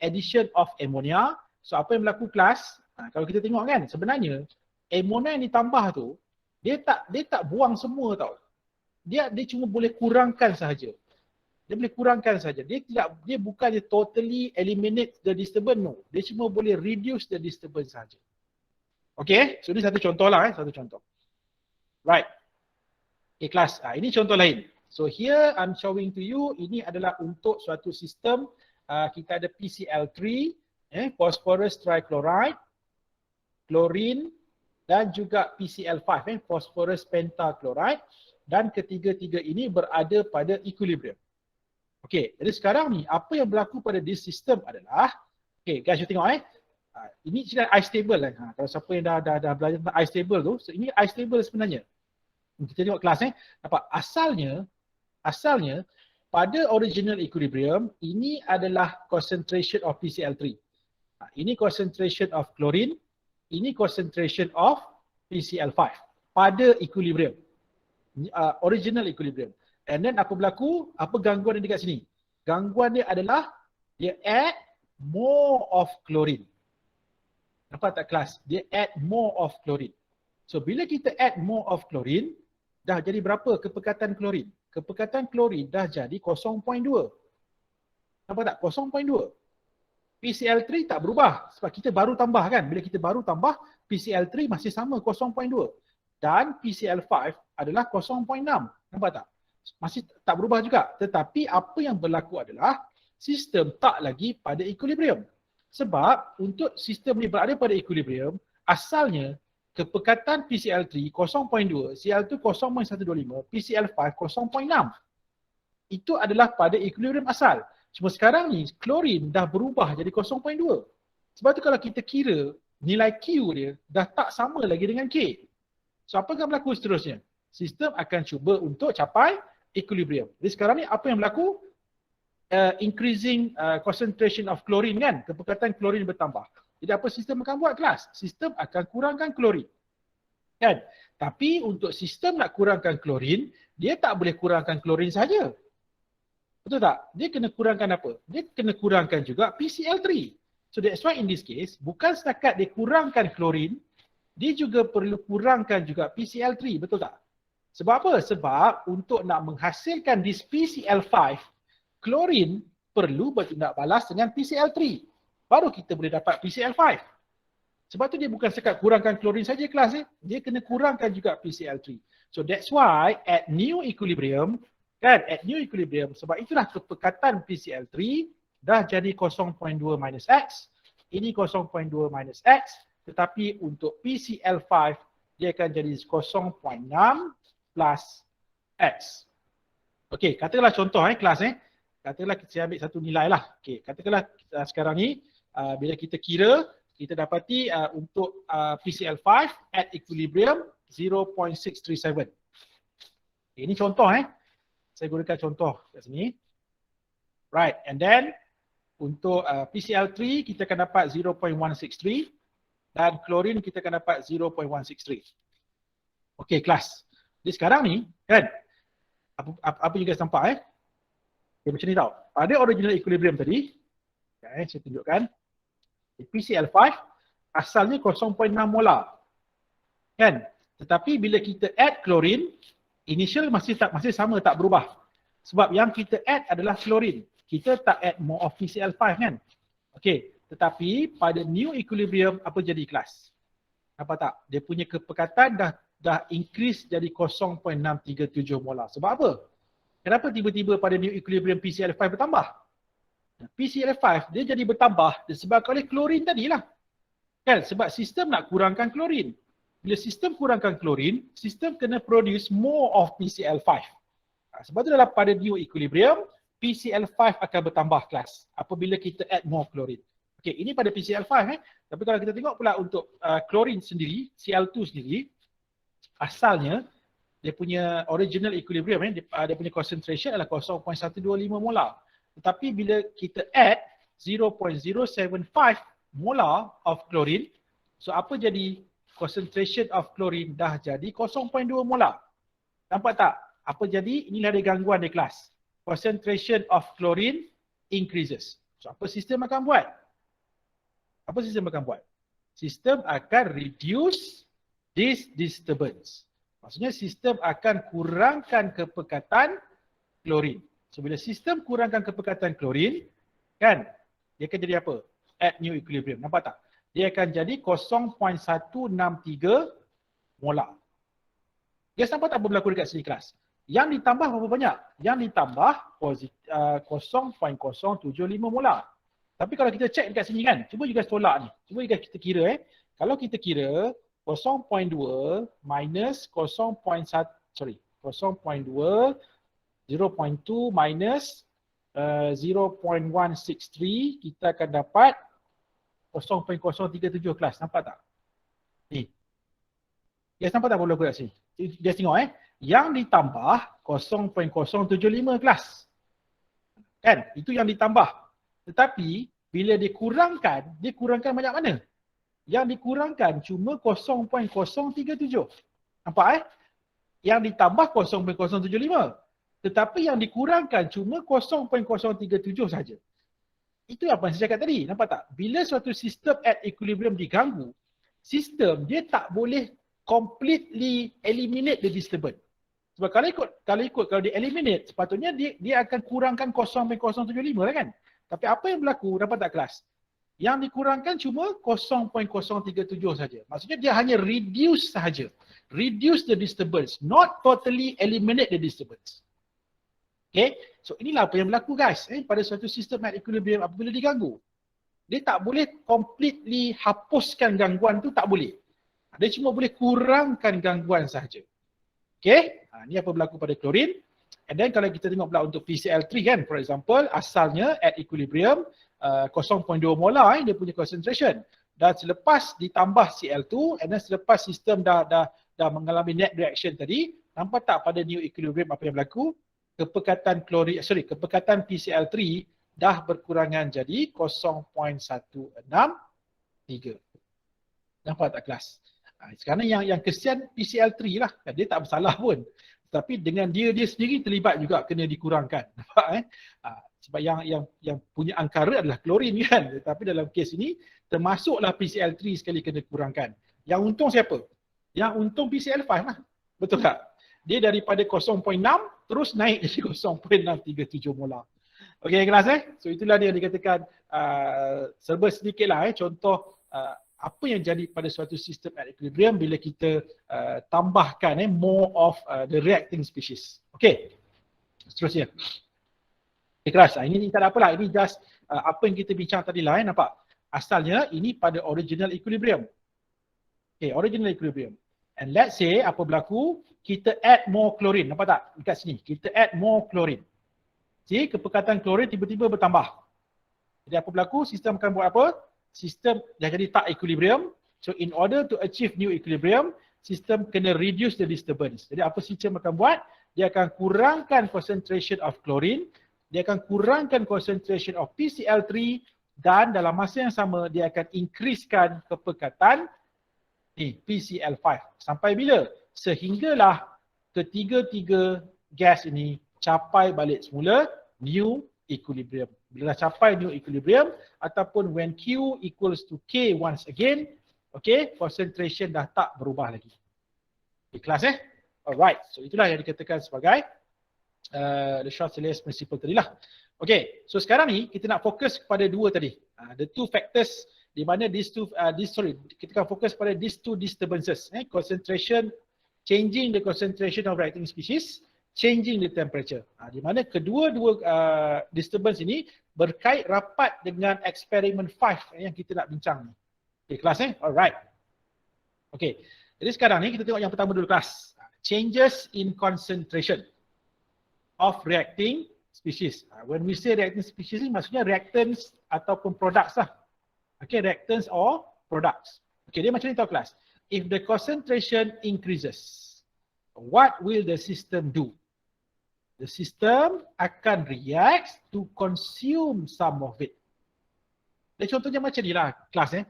addition of ammonia. So apa yang berlaku kelas? Kalau kita tengok kan sebenarnya ammonia yang ditambah tu dia tak buang semua tau. Dia cuma boleh kurangkan sahaja. Dia boleh kurangkan saja. Dia bukan totally eliminate the disturbance, no. Dia cuma boleh reduce the disturbance saja. Okay, so ini satu contoh lah satu contoh. Right. Okay kelas, ini contoh lain. So here I'm showing to you, ini adalah untuk suatu sistem, kita ada PCl3, phosphorus trichloride, chlorine dan juga PCl5, phosphorus pentachloride, dan ketiga-tiga ini berada pada equilibrium. Okey, jadi sekarang ni apa yang berlaku pada this system adalah, okey guys, you tengok ini cerita ice table kan. Kalau siapa yang dah belajar tentang ice table tu, so ini ice table sebenarnya. Kita tengok kelas nampak asalnya pada original equilibrium ini adalah concentration of PCl3. Ini concentration of chlorine, ini concentration of PCl5 pada equilibrium. Original equilibrium. And then apa berlaku? Apa gangguan yang dekat sini? Gangguan dia adalah dia add more of chlorine. Nampak tak kelas? Dia add more of chlorine. So bila kita add more of chlorine, dah jadi berapa kepekatan chlorine? Kepekatan chlorine dah jadi 0.2. Nampak tak? 0.2. PCl3 tak berubah sebab kita baru tambah kan. Bila kita baru tambah, PCl3 masih sama 0.2. Dan PCl5 adalah 0.6. Nampak tak? Masih tak berubah juga. Tetapi apa yang berlaku adalah sistem tak lagi pada equilibrium. Sebab untuk sistem ni berada pada equilibrium, asalnya kepekatan PCl3 0.2, Cl2 0.125, PCl5 0.6. Itu adalah pada equilibrium asal. Cuma sekarang ni chlorine dah berubah jadi 0.2. Sebab tu kalau kita kira nilai Q dia dah tak sama lagi dengan K. So apa akan berlaku seterusnya? Sistem akan cuba untuk capai equilibrium. Jadi sekarang ni apa yang berlaku? Increasing concentration of chlorine kan? Kepekatan chlorine bertambah. Jadi apa sistem akan buat kelas? Sistem akan kurangkan chlorine. Kan? Tapi untuk sistem nak kurangkan chlorine, dia tak boleh kurangkan chlorine saja. Betul tak? Dia kena kurangkan apa? Dia kena kurangkan juga PCl3. So that's why in this case, bukan setakat dia kurangkan chlorine, dia juga perlu kurangkan juga PCl3. Betul tak? Sebab apa? Sebab untuk nak menghasilkan this PCl5, chlorine perlu bertindak balas dengan PCl3. Baru kita boleh dapat PCl5. Sebab tu dia bukan sekat kurangkan klorin saja kelas dia kena kurangkan juga PCl3. So that's why at new equilibrium, kan, at new equilibrium, sebab itulah kepekatan PCl3 dah jadi 0.2 minus X, ini 0.2 minus X, tetapi untuk PCl5 dia akan jadi 0.6 plus X. Okey, katakanlah contoh kelas katakanlah saya ambil satu nilai lah. Okey, katakanlah sekarang ni bila kita kira, kita dapati untuk PCl5 at equilibrium 0.637. Okay, ini contoh saya gunakan contoh kat sini. Right, and then untuk PCl3 kita akan dapat 0.163 dan klorin kita akan dapat 0.163. Okey kelas. Jadi sekarang ni kan apa you guys nampak okay, macam ni tau. Pada original equilibrium tadi, saya tunjukkan. PCl5 asalnya 0.6 molar. Kan? Tetapi bila kita add klorin, initial masih sama, tak berubah. Sebab yang kita add adalah klorin. Kita tak add more of PCl5 kan? Okey, tetapi pada new equilibrium apa jadi kelas? Nampak tak? Dia punya kepekatan dah increase jadi 0.637 molar. Sebab apa? Kenapa tiba-tiba pada new equilibrium PCl5 bertambah? PCl5 dia jadi bertambah disebabkan oleh klorin tadilah. Kan? Sebab sistem nak kurangkan klorin. Bila sistem kurangkan klorin, sistem kena produce more of PCl5. Sebab tu dalam pada new equilibrium, PCl5 akan bertambah kelas apabila kita add more klorin. Okey, ini pada PCl5 Tapi kalau kita tengok pula untuk klorin sendiri, Cl2 sendiri, asalnya dia punya original equilibrium dia punya concentration adalah 0.125 molar. Tetapi bila kita add 0.075 molar of chlorine, so apa jadi? Concentration of chlorine dah jadi 0.2 molar. Nampak tak? Apa jadi? Inilah ada gangguan di kelas. Concentration of chlorine increases. So apa sistem akan buat? Apa sistem akan buat? Sistem akan reduce this disturbance. Maksudnya sistem akan kurangkan kepekatan klorin. So bila sistem kurangkan kepekatan klorin, kan, dia akan jadi apa? At new equilibrium. Nampak tak? Dia akan jadi 0.163 molar. Guys, nampak tak apa berlaku dekat sini kelas? Yang ditambah berapa banyak? Yang ditambah 0.075 molar. Tapi kalau kita check dekat sini kan, cuba juga tolak ni. Cuba juga kita kira Kalau kita kira 0.2 minus 0.2 minus 0.163, kita akan dapat 0.037 kelas. Nampak tak? Ni. Guys, nampak tak apa berlaku kat sini? Guys tengok Yang ditambah 0.075 kelas. Kan? Itu yang ditambah. Tetapi bila dikurangkan banyak mana? Yang dikurangkan cuma 0.037. Nampak Yang ditambah 0.075. Tetapi yang dikurangkan cuma 0.037 saja. Itu apa yang saya cakap tadi. Nampak tak? Bila suatu sistem at equilibrium diganggu, sistem dia tak boleh completely eliminate the disturbance. Sebab kalau dia eliminate, sepatutnya dia akan kurangkan 0.075 lah kan? Tapi apa yang berlaku? Dapat tak kelas? Yang dikurangkan cuma 0.037 saja. Maksudnya dia hanya reduce sahaja. Reduce the disturbance, not totally eliminate the disturbance. Okay, so inilah apa yang berlaku guys pada suatu sistem at equilibrium apabila diganggu. Dia tak boleh completely hapuskan gangguan tu, tak boleh. Dia cuma boleh kurangkan gangguan sahaja. Okay, ini apa berlaku pada klorin. And then kalau kita tengok pula untuk PCl3 kan, for example, asalnya at equilibrium 0.2 molar dia punya concentration. Dan selepas ditambah Cl2 and then selepas sistem dah mengalami net reaction tadi, nampak tak pada new equilibrium apa yang berlaku? Kepekatan PCl3 dah berkurangan jadi 0.163. Nampak tak kelas? Sekarang yang kesian PCl3 lah. Dia tak bersalah pun. Tapi dengan dia sendiri terlibat juga kena dikurangkan. Nampak sebab yang punya angkara adalah klorin kan. Tapi dalam kes ini termasuklah PCl3 sekali kena kurangkan. Yang untung siapa? Yang untung PCl5 lah. Betul tak? Dia daripada 0.6 terus naik jadi 0.637 molar. Okey kelas So itulah dia dikatakan serba sedikit lah contoh apa yang jadi pada suatu sistem at equilibrium bila kita tambahkan more of the reacting species. Okey. Seterusnya. Keras. Ini tak ada apalah. Ini just apa yang kita bincang tadi lah, nampak? Asalnya ini pada original equilibrium. Okay, original equilibrium. And let's say apa berlaku, kita add more chlorine. Nampak tak? Dekat sini. Kita add more chlorine. See, kepekatan klorin tiba-tiba bertambah. Jadi apa berlaku? Sistem akan buat apa? Sistem dah jadi tak equilibrium. So in order to achieve new equilibrium, sistem kena reduce the disturbance. Jadi apa sistem akan buat? Dia akan kurangkan concentration of chlorine, dia akan kurangkan concentration of PCl3 dan dalam masa yang sama dia akan increasekan kepekatan ni PCl5. Sampai bila? Sehinggalah ketiga-tiga gas ini capai balik semula new equilibrium. Bila dah capai new equilibrium ataupun when Q equals to K once again, okay, concentration dah tak berubah lagi. Ikhlas Alright, so itulah yang dikatakan sebagai the Chaucelaire's principle tadi lah. Okay, so sekarang ni kita nak fokus kepada dua tadi. The two factors di mana kita akan fokus pada these two disturbances. Concentration, changing the concentration of reacting species, changing the temperature. Di mana kedua-dua disturbance ini berkait rapat dengan eksperimen 5 yang kita nak bincang ni. Okay, kelas Alright. Okay, jadi sekarang ni kita tengok yang pertama dulu kelas. Changes in concentration of reacting species. When we say reacting species ni maksudnya reactants ataupun products lah. Okay, reactants or products. Okay, dia macam ni tau kelas. If the concentration increases, what will the system do? The system akan react to consume some of it. Jadi contohnya macam ni lah kelas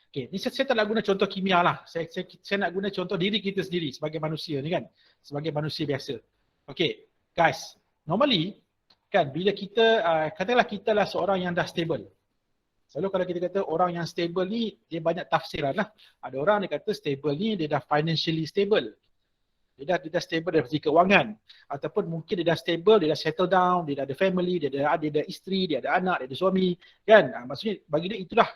Okay, ni saya tak nak guna contoh kimia lah. Saya nak guna contoh diri kita sendiri sebagai manusia ni kan. Sebagai manusia biasa. Okay, guys. Normally, kan bila kita, katakanlah kita lah seorang yang dah stable. Selalu kalau kita kata orang yang stable ni, dia banyak tafsiran lah. Ada orang dia kata stable ni, dia dah financially stable. Dia dah stable dari segi kewangan. Ataupun mungkin dia dah stable, dia dah settle down, dia dah ada family, dia ada isteri, dia ada anak, dia ada suami. Kan? Maksudnya bagi dia itulah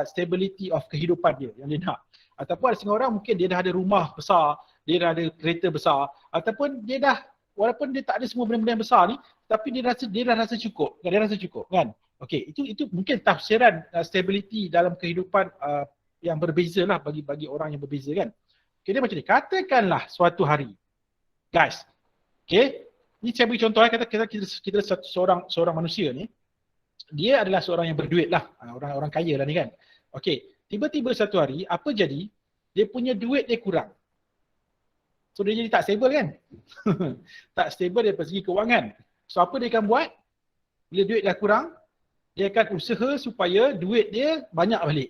stability of kehidupan dia yang dia nak. Ataupun ada setengah orang mungkin dia dah ada rumah besar, dia dah ada kereta besar. Ataupun dia dah, walaupun dia tak ada semua benda-benda yang besar ni, tapi dia dah rasa cukup. Dia rasa cukup kan? Okey, itu mungkin tafsiran stability dalam kehidupan yang berbeza lah bagi orang yang berbeza kan. Okay, dia macam ni. Katakanlah suatu hari, guys, okay, ni saya beri contoh kata kita seorang manusia ni, dia adalah seorang yang berduit lah, orang kaya lah ni kan. Okay, tiba-tiba satu hari, apa jadi? Dia punya duit dia kurang. So dia jadi tak stable kan? Tak stable dari segi kewangan. So apa dia akan buat? Bila duit dah kurang, dia akan usaha supaya duit dia banyak balik.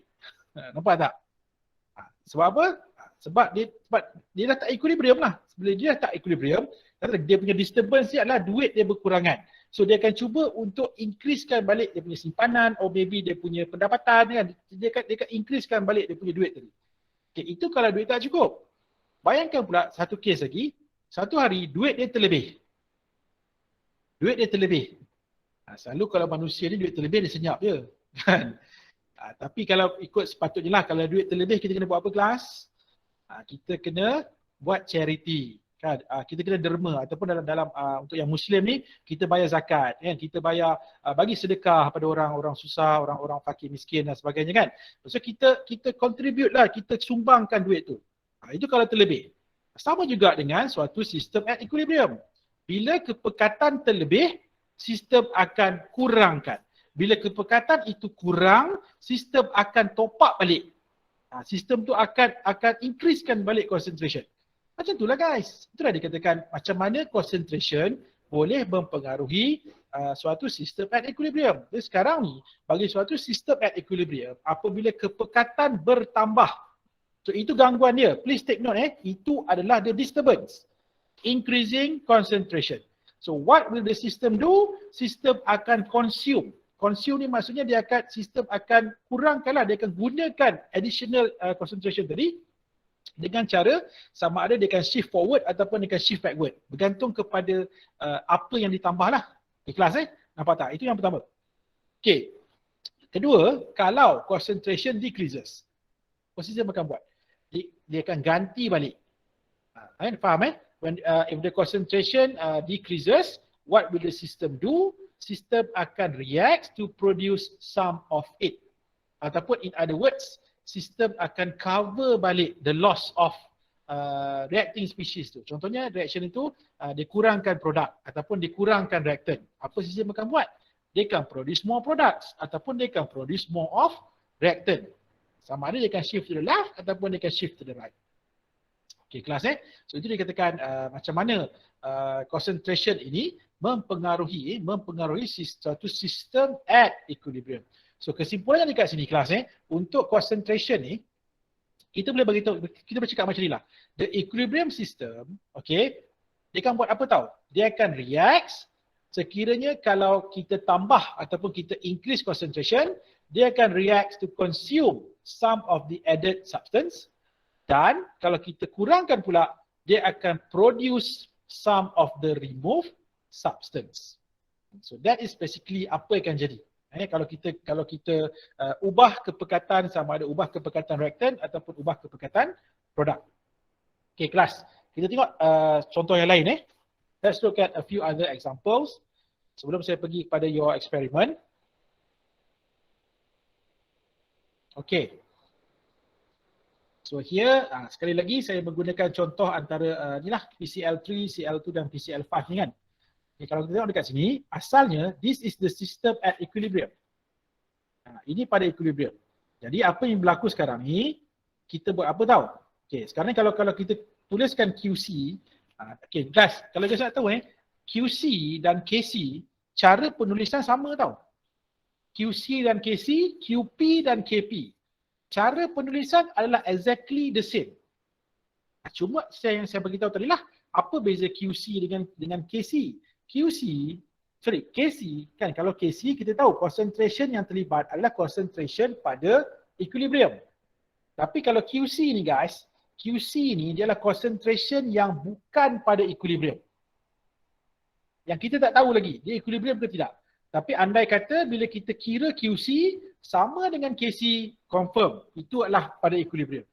Nampak tak? Sebab apa? Sebab dia dah tak equilibrium lah. Bila dia dah tak equilibrium, dia punya disturbance dia adalah duit dia berkurangan. So dia akan cuba untuk increasekan balik dia punya simpanan or maybe dia punya pendapatan kan. Dia akan increasekan balik dia punya duit tadi. Okay, itu kalau duit tak cukup. Bayangkan pula satu kes lagi, satu hari duit dia terlebih. Duit dia terlebih. Selalu kalau manusia ni duit terlebih dia senyap je. Kan? Tapi kalau ikut sepatutnya lah, kalau duit terlebih kita kena buat apa kelas? Kita kena buat charity. Kan? Kita kena derma ataupun dalam untuk yang Muslim ni kita bayar zakat. Kan? Kita bayar bagi sedekah pada orang-orang susah, orang-orang fakir miskin dan sebagainya kan. So kita contribute lah, kita sumbangkan duit tu. Itu kalau terlebih. Sama juga dengan suatu sistem at equilibrium. Bila kepekatan terlebih, sistem akan kurangkan. Bila kepekatan itu kurang, sistem akan top up balik. Sistem tu akan increasekan balik concentration. Macam itulah guys. Itulah dikatakan macam mana concentration boleh mempengaruhi suatu sistem at equilibrium. Jadi sekarang ni, bagi suatu sistem at equilibrium, apabila kepekatan bertambah, so itu gangguan dia. Please take note itu adalah the disturbance. Increasing concentration. So what will the system do? Sistem akan consume. Consume ni maksudnya sistem akan kurangkanlah, dia akan gunakan additional concentration tadi dengan cara sama ada dia akan shift forward ataupun dia akan shift backward. Bergantung kepada apa yang ditambah lah. Ikhlas Nampak tak? Itu yang pertama. Okay. Kedua, kalau concentration decreases, apa sistem akan buat? Dia akan ganti balik. Faham When if the concentration decreases, what will the system do? System akan react to produce some of it. Ataupun in other words, sistem akan cover balik the loss of reacting species tu. Contohnya reaction itu dikurangkan produk ataupun dikurangkan reactant. Apa sistem akan buat? Dia akan produce more products ataupun dia akan produce more of reactant. Sama ada dia akan shift to the left ataupun dia akan shift to the right. Okay, kelas So itu dikatakan macam mana concentration ini mempengaruhi suatu sistem at equilibrium. So kesimpulannya dekat sini kelas untuk concentration ni kita boleh bagi tahu, kita bercakap macam ni lah. The equilibrium system, okay, dia akan buat apa tahu? Dia akan react sekiranya kalau kita tambah ataupun kita increase concentration, dia akan react to consume some of the added substance. Dan kalau kita kurangkan pula, dia akan produce some of the removed substance. So that is basically apa yang akan jadi. Kalau kita ubah kepekatan, sama ada ubah kepekatan reactant ataupun ubah kepekatan produk. Okay, kelas. Kita tengok contoh yang lain. Let's look at a few other examples. Sebelum saya pergi kepada your experiment. Okay. So here, sekali lagi saya menggunakan contoh antara inilah PCl3, Cl2 dan PCl5 ni kan. Okay, kalau kita tengok dekat sini, asalnya this is the system at equilibrium. Ini pada equilibrium. Jadi apa yang berlaku sekarang ni, kita buat apa tahu? Okay, sekarang kalau kita tuliskan QC, okay guys, kalau guys nak tahu QC dan KC, cara penulisan sama tau. QC dan KC, QP dan KP. Cara penulisan adalah exactly the same. Cuma yang saya beritahu tadi lah, apa beza QC dengan KC? KC kan, kalau KC kita tahu concentration yang terlibat adalah concentration pada equilibrium. Tapi kalau QC ni guys, QC ni dia adalah concentration yang bukan pada equilibrium. Yang kita tak tahu lagi, dia equilibrium ke tidak. Tapi andai kata bila kita kira QC sama dengan KC, confirm itu adalah pada equilibrium.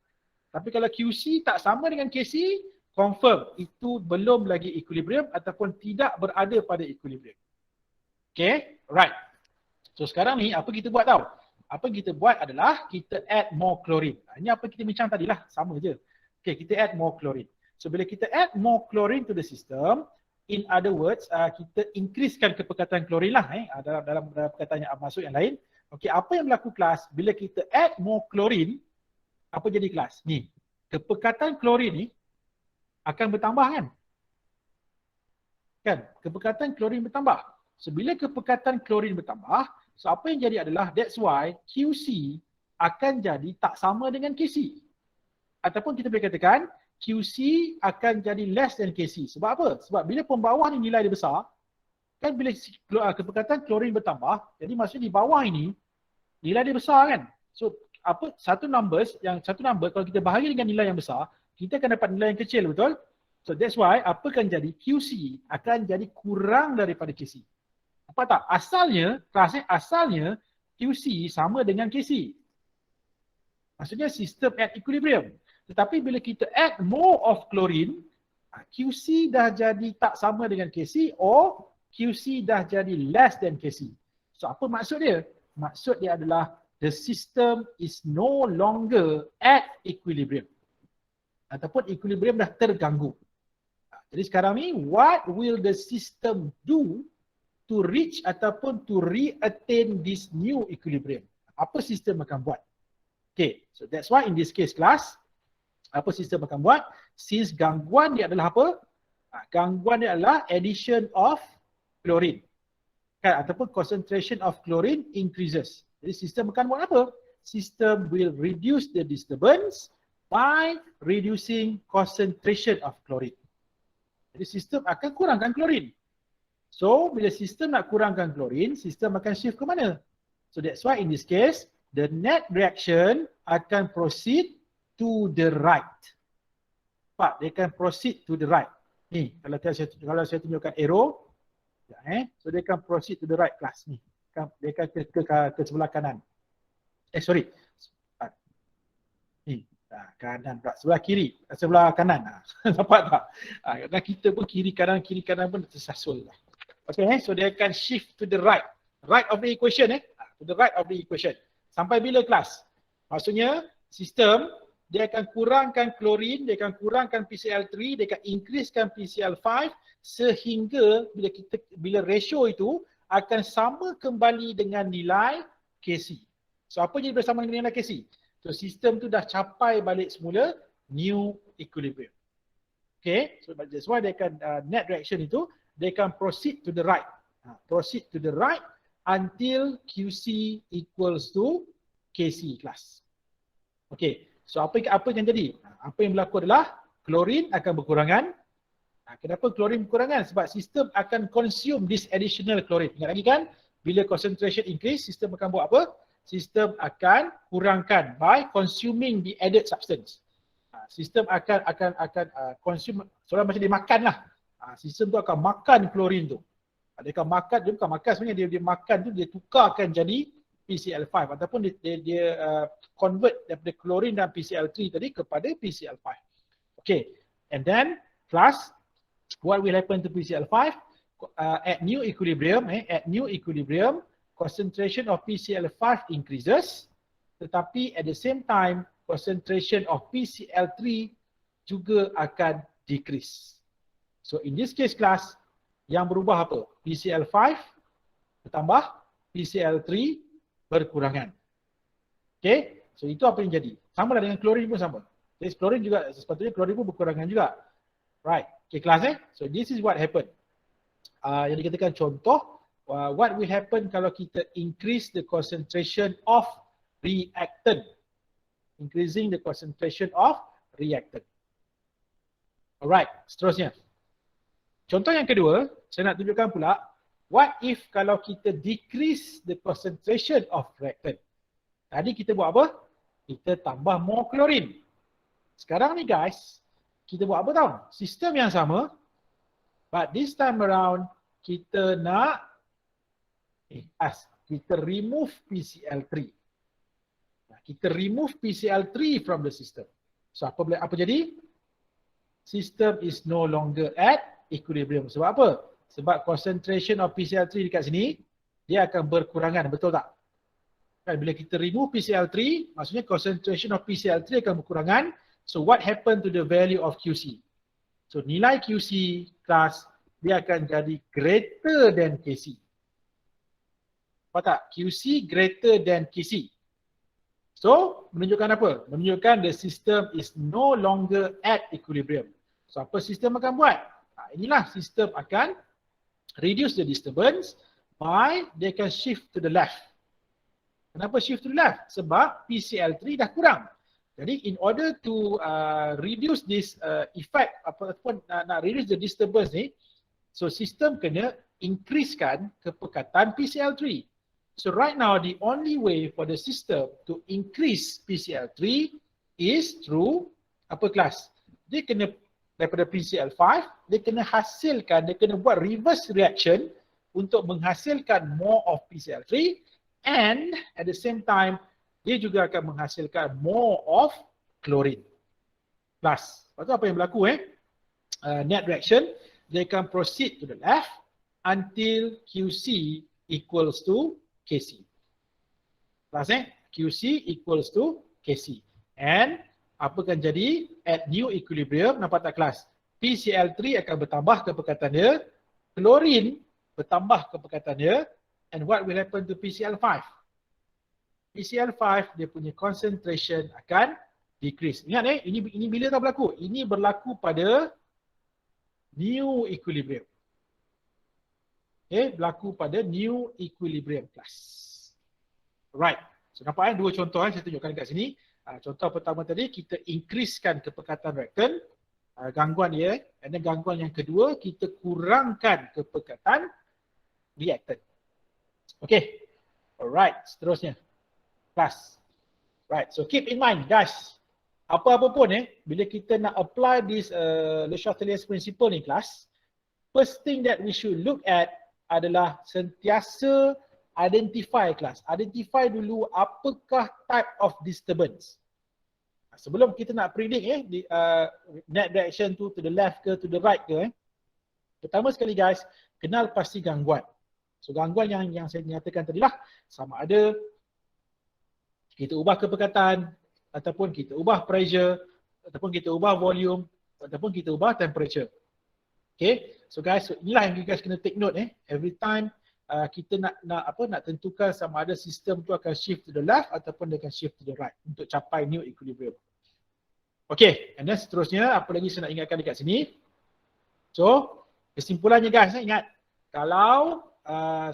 Tapi kalau QC tak sama dengan KC, confirm itu belum lagi equilibrium ataupun tidak berada pada equilibrium. Okay, right. So sekarang ni apa kita buat tahu? Apa kita buat adalah kita add more chlorine. Ini apa kita bincang tadi lah, sama je. Okay, kita add more chlorine. So bila kita add more chlorine to the system, in other words, kita increasekan kepekatan klorin lah dalam perkataan yang maksud yang lain. Okey, apa yang berlaku kelas? Bila kita add more chlorine, apa jadi kelas? Ni, kepekatan klorin ni akan bertambah kan? Kan, kepekatan klorin bertambah. So bila kepekatan klorin bertambah, so apa yang jadi adalah that's why QC akan jadi tak sama dengan KC. Ataupun kita boleh katakan QC akan jadi less than KC. Sebab apa? Sebab bila pembawah ni nilai dia besar, kan bila kepekatan klorin bertambah, jadi maksudnya di bawah ini nilai dia besar kan? So apa satu number kalau kita bahagi dengan nilai yang besar, kita akan dapat nilai yang kecil, betul? So that's why apa akan jadi? QC akan jadi kurang daripada KC. Apa tak? Asalnya, kelasnya asalnya QC sama dengan KC. Maksudnya sistem at equilibrium. Tetapi bila kita add more of chlorine, QC dah jadi tak sama dengan KC or QC dah jadi less than KC. So apa maksud dia? Maksud dia adalah the system is no longer at equilibrium. Ataupun equilibrium dah terganggu. Jadi sekarang ni, what will the system do to reach ataupun to re-attain this new equilibrium? Apa sistem akan buat? Okay, so that's why in this case class, apa sistem akan buat? Since gangguan dia adalah apa? Gangguan dia adalah addition of chlorine. Kan? Ataupun concentration of chlorine increases. Jadi sistem akan buat apa? System will reduce the disturbance by reducing concentration of chlorine. Jadi sistem akan kurangkan chlorine. So bila sistem nak kurangkan chlorine, sistem akan shift ke mana? So that's why in this case, the net reaction akan proceed to the right. Pak, dia akan proceed to the right. Ni, kalau saya tunjukkan arrow, so dia akan proceed to the right class ni. Dia akan ke sebelah kanan. Sorry. Ni, kanan pula, sebelah kiri, sebelah kanan. Nampak tak? Dan kita pun kiri kanan pun tersasul lah. Okay, so dia akan shift to the right. Right of the equation to the right of the equation. Sampai bila kelas? Maksudnya sistem dia akan kurangkan klorin, dia akan kurangkan PCl3, dia akan increasekan PCl5 sehingga bila ratio itu akan sama kembali dengan nilai Kc. So apa jadi bersama dengan nilai Kc? So sistem tu dah capai balik semula new equilibrium. Okay, so that's why dia akan net reaction itu dia akan proceed to the right. Proceed to the right until QC equals to Kc class. Okay, so apa yang jadi? Apa yang berlaku adalah klorin akan berkurangan. Kenapa klorin berkurangan? Sebab sistem akan consume this additional klorin. Ingat lagi kan? Bila concentration increase, sistem akan buat apa? Sistem akan kurangkan by consuming the added substance. Sistem akan consume, soalnya macam dia makan lah. Sistem tu akan makan klorin tu. Dia akan makan, dia bukan makan sebenarnya, dia makan tu dia tukarkan jadi PCl5 ataupun dia convert daripada klorin dan PCl3 tadi kepada PCl5. Okay, and then class, what will happen to PCl5? At new equilibrium, concentration of PCl5 increases, tetapi at the same time concentration of PCl3 juga akan decrease. So in this case class, yang berubah apa? PCl5 bertambah, PCl3 berkurangan. Okay, so itu apa yang jadi. Sama lah dengan klorin pun sama. Okay, klorin juga, sepatutnya klorin pun berkurangan juga. Right, okay kelas So this is what happened. Yang dikatakan contoh, what will happen kalau kita increase the concentration of reactant. Increasing the concentration of reactant. Alright, seterusnya. Contoh yang kedua, saya nak tunjukkan pula, what if kalau kita decrease the concentration of reactant? Tadi kita buat apa? Kita tambah more klorin. Sekarang ni guys, kita buat apa tau? Sistem yang sama, but this time around, kita nak kita remove PCl3. Kita remove PCl3 from the system. So apa jadi? System is no longer at equilibrium. Sebab apa? Sebab concentration of PCl3 dekat sini, dia akan berkurangan, betul tak? Kan bila kita remove PCl3, maksudnya concentration of PCl3 akan berkurangan. So what happened to the value of QC? So nilai QC class, dia akan jadi greater than Kc. Apa tak? QC greater than Kc. So, menunjukkan apa? Menunjukkan the system is no longer at equilibrium. So, apa sistem akan buat? Inilah sistem akan reduce the disturbance by they can shift to the left. Kenapa shift to the left? Sebab PCl3 dah kurang. Jadi, in order to reduce this effect, ataupun nak reduce the disturbance ni, so sistem kena increasekan kepekatan PCl3. So right now, the only way for the system to increase PCl3 is through apa kelas? Dia kena daripada PCl5, dia kena hasilkan, dia kena buat reverse reaction untuk menghasilkan more of PCl3 and at the same time, dia juga akan menghasilkan more of chlorine. Plus, lepas tu apa yang berlaku net reaction, they can proceed to the left until QC equals to Kc. Plus QC equals to Kc. And apa akan jadi at new equilibrium, nampak tak kelas? PCl3 akan bertambah kepekatan dia, klorin bertambah kepekatan dia, and what will happen to PCl5? PCl5 dia punya concentration akan decrease. Ingat ini bila tak berlaku? Ini berlaku pada new equilibrium. Okay, berlaku pada new equilibrium class. Right. So nampak dua contoh saya tunjukkan dekat sini. Contoh pertama tadi kita increasekan kepekatan reactant, gangguan dia, dan gangguan yang kedua kita kurangkan kepekatan reactant. Okay. Alright, seterusnya. Class. Right. So keep in mind guys, apa-apa pun bila kita nak apply this Le Chatelier's principle ni class, first thing that we should look at adalah sentiasa identify kelas. Identify dulu apakah type of disturbance. Sebelum kita nak predict net direction tu to the left ke to the right ke pertama sekali guys, kenal pasti gangguan. So gangguan yang saya nyatakan tadi lah, sama ada kita ubah kepekatan, ataupun kita ubah pressure, ataupun kita ubah volume, ataupun kita ubah temperature. Okay, so guys, so inilah yang you guys kena take note every time kita nak tentukan sama ada sistem tu akan shift to the left ataupun dia akan shift to the right untuk capai new equilibrium. Okay, and then seterusnya apa lagi saya nak ingatkan dekat sini. So, kesimpulannya guys, ingat kalau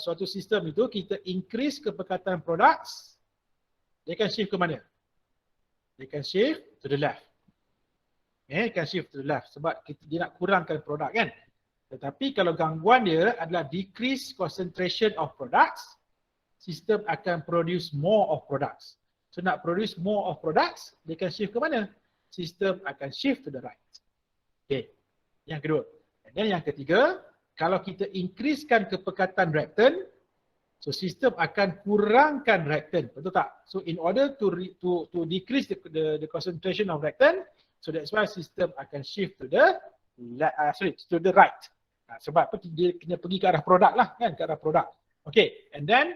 suatu sistem itu kita increase kepekatan products, dia akan shift ke mana? Dia akan shift to the left. Dia akan shift to the left sebab dia nak kurangkan produk kan. Tetapi kalau gangguan dia adalah decrease concentration of products, sistem akan produce more of products. So nak produce more of products, dia akan shift ke mana? Sistem akan shift to the right. Okay, yang kedua. Dan yang ketiga, kalau kita increasekan kepekatan reaktan, so sistem akan kurangkan reaktan, betul tak? So in order to decrease the concentration of reaktan, so that's why sistem akan shift to the to the right. Sebab apa? Dia kena pergi ke arah produk lah kan, ke arah produk. Okay, and then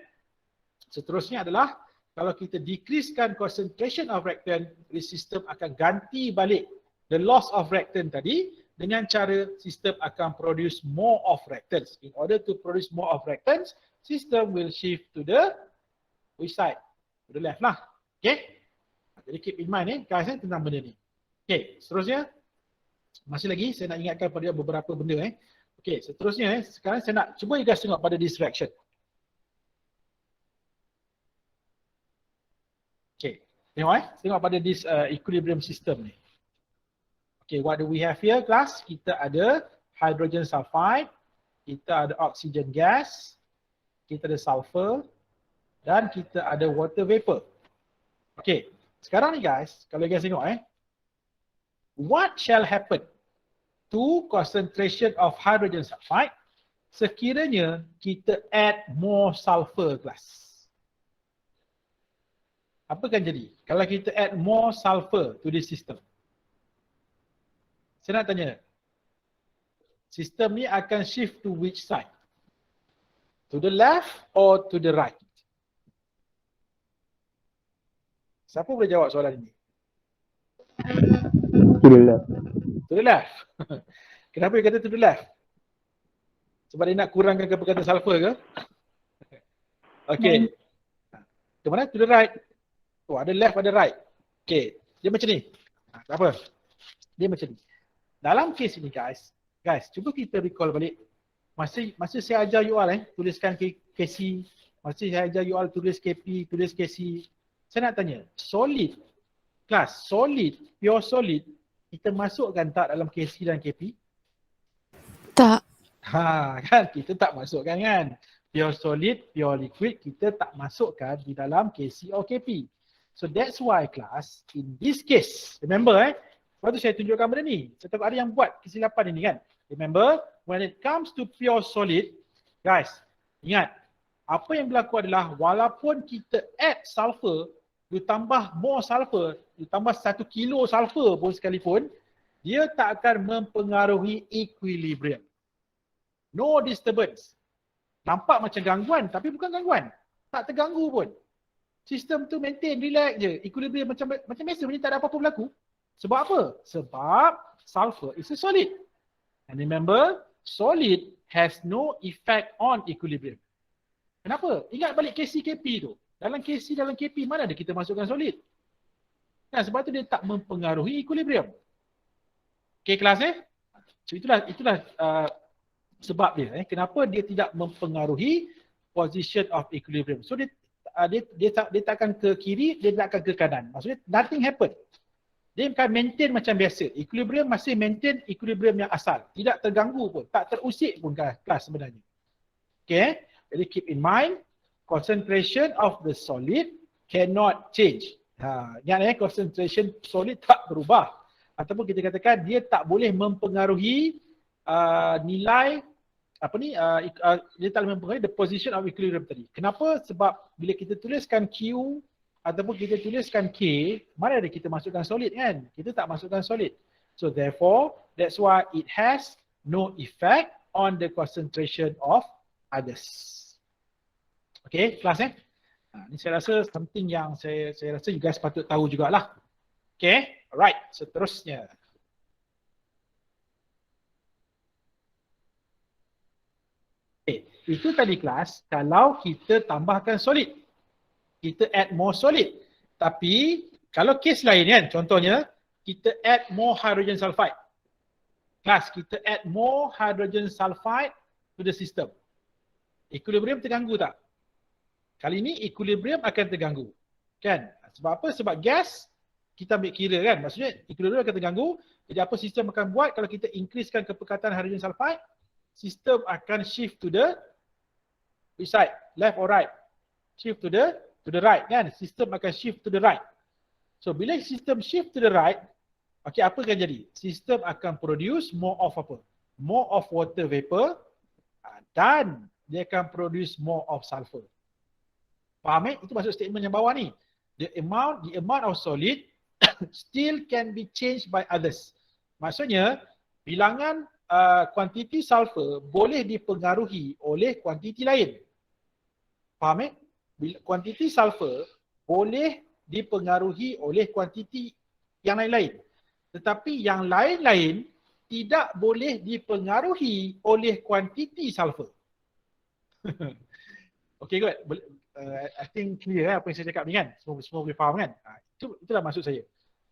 seterusnya adalah kalau kita decreasekan concentration of reaktan, sistem akan ganti balik the loss of reaktan tadi dengan cara sistem akan produce more of reactants. In order to produce more of reactants, system will shift to the which side? To the left lah. Okay? Jadi keep in mind guys tentang benda ni. Okay, seterusnya masih lagi saya nak ingatkan pada beberapa benda Okay, seterusnya sekarang saya nak cuba you guys tengok pada distraction. Okay, tengok pada this equilibrium system ni. Okay, what do we have here class? Kita ada hydrogen sulfide, kita ada oxygen gas, kita ada sulfur, dan kita ada water vapor. Okay, sekarang ni guys, kalau you guys tengok what shall happen to concentration of hydrogen sulfide sekiranya kita add more sulfur class? Apa akan jadi kalau kita add more sulfur to this system? Saya nak tanya, sistem ni akan shift to which side? To the left or to the right? Siapa boleh jawab soalan ini? To the left. To the left. Kenapa dia kata to the left? Sebab dia nak kurangkan kepekatan sulfur ke? Okay. Ke mana? To the right. Oh, ada left, ada right. Okay. Dia macam ni. Tak apa. Dia macam ni. Dalam kes ini guys, cuba kita recall balik. Masa saya ajar you all tuliskan KC, masa saya ajar you all tulis KP, tulis KC. Saya nak tanya, solid, kelas solid, pure solid, kita masukkan tak dalam KC dan KP? Tak. Kan kita tak masukkan kan. Pure solid, pure liquid kita tak masukkan di dalam KC or KP. So that's why class, in this case, remember lepas tu saya tunjukkan benda ni. Saya tahu ada yang buat kesilapan ini kan. Remember, when it comes to pure solid, guys, ingat, apa yang berlaku adalah walaupun kita add sulfur, you tambah more sulfur, you tambah 1 kilo sulfur pun sekalipun, dia tak akan mempengaruhi equilibrium. No disturbance. Nampak macam gangguan, tapi bukan gangguan. Tak terganggu pun. Sistem tu maintain, relax je. Equilibrium macam biasa, macam tak ada apa-apa berlaku. Sebab apa? Sebab sulfur is a solid. And remember, solid has no effect on equilibrium. Kenapa? Ingat balik KC-KP tu. Dalam KC, dalam KP, mana ada kita masukkan solid? Nah, sebab tu dia tak mempengaruhi equilibrium. Okay, kelas So itulah sebab dia. Kenapa dia tidak mempengaruhi position of equilibrium. So dia tak akan ke kiri, dia tak akan ke kanan. Maksudnya nothing happen. Dia akan maintain macam biasa. Equilibrium masih maintain equilibrium yang asal. Tidak terganggu pun, tak terusik pun kelas sebenarnya. Okay, jadi keep in mind, concentration of the solid cannot change. Ingat concentration solid tak berubah. Ataupun kita katakan dia tak boleh mempengaruhi nilai dia tak boleh mempengaruhi the position of equilibrium tadi. Kenapa? Sebab bila kita tuliskan Q ataupun kita tuliskan K, mana ada kita masukkan solid kan? Kita tak masukkan solid. So therefore, that's why it has no effect on the concentration of others. Okay, kelas ni saya rasa something yang saya rasa you guys patut tahu jugalah. Okay, alright, seterusnya. Okay, itu tadi kelas kalau kita tambahkan solid. Kita add more solid. Tapi kalau kes lain kan, contohnya kita add more hydrogen sulfide. Kelas, kita add more hydrogen sulfide to the system. Equilibrium terganggu tak? Kali ini equilibrium akan terganggu. Kan? Sebab apa? Sebab gas kita ambil kira kan. Maksudnya equilibrium akan terganggu. Jadi apa sistem akan buat kalau kita increasekan kepekatan hydrogen sulfide? Sistem akan shift to the which side? Left or right? Shift to the right kan? Sistem akan shift to the right. So bila sistem shift to the right, okay, apa akan jadi? Sistem akan produce more of apa? More of water vapor dan dia akan produce more of sulfur. Faham Itu maksud statement yang bawah ni. The amount of solid still can be changed by others. Maksudnya bilangan kuantiti sulfur boleh dipengaruhi oleh kuantiti lain. Faham Kuantiti sulfur boleh dipengaruhi oleh kuantiti yang lain-lain. Tetapi yang lain-lain tidak boleh dipengaruhi oleh kuantiti sulfur. Okay, good. I think clear apa yang saya cakap ni kan? Semua boleh faham kan? Itulah maksud saya.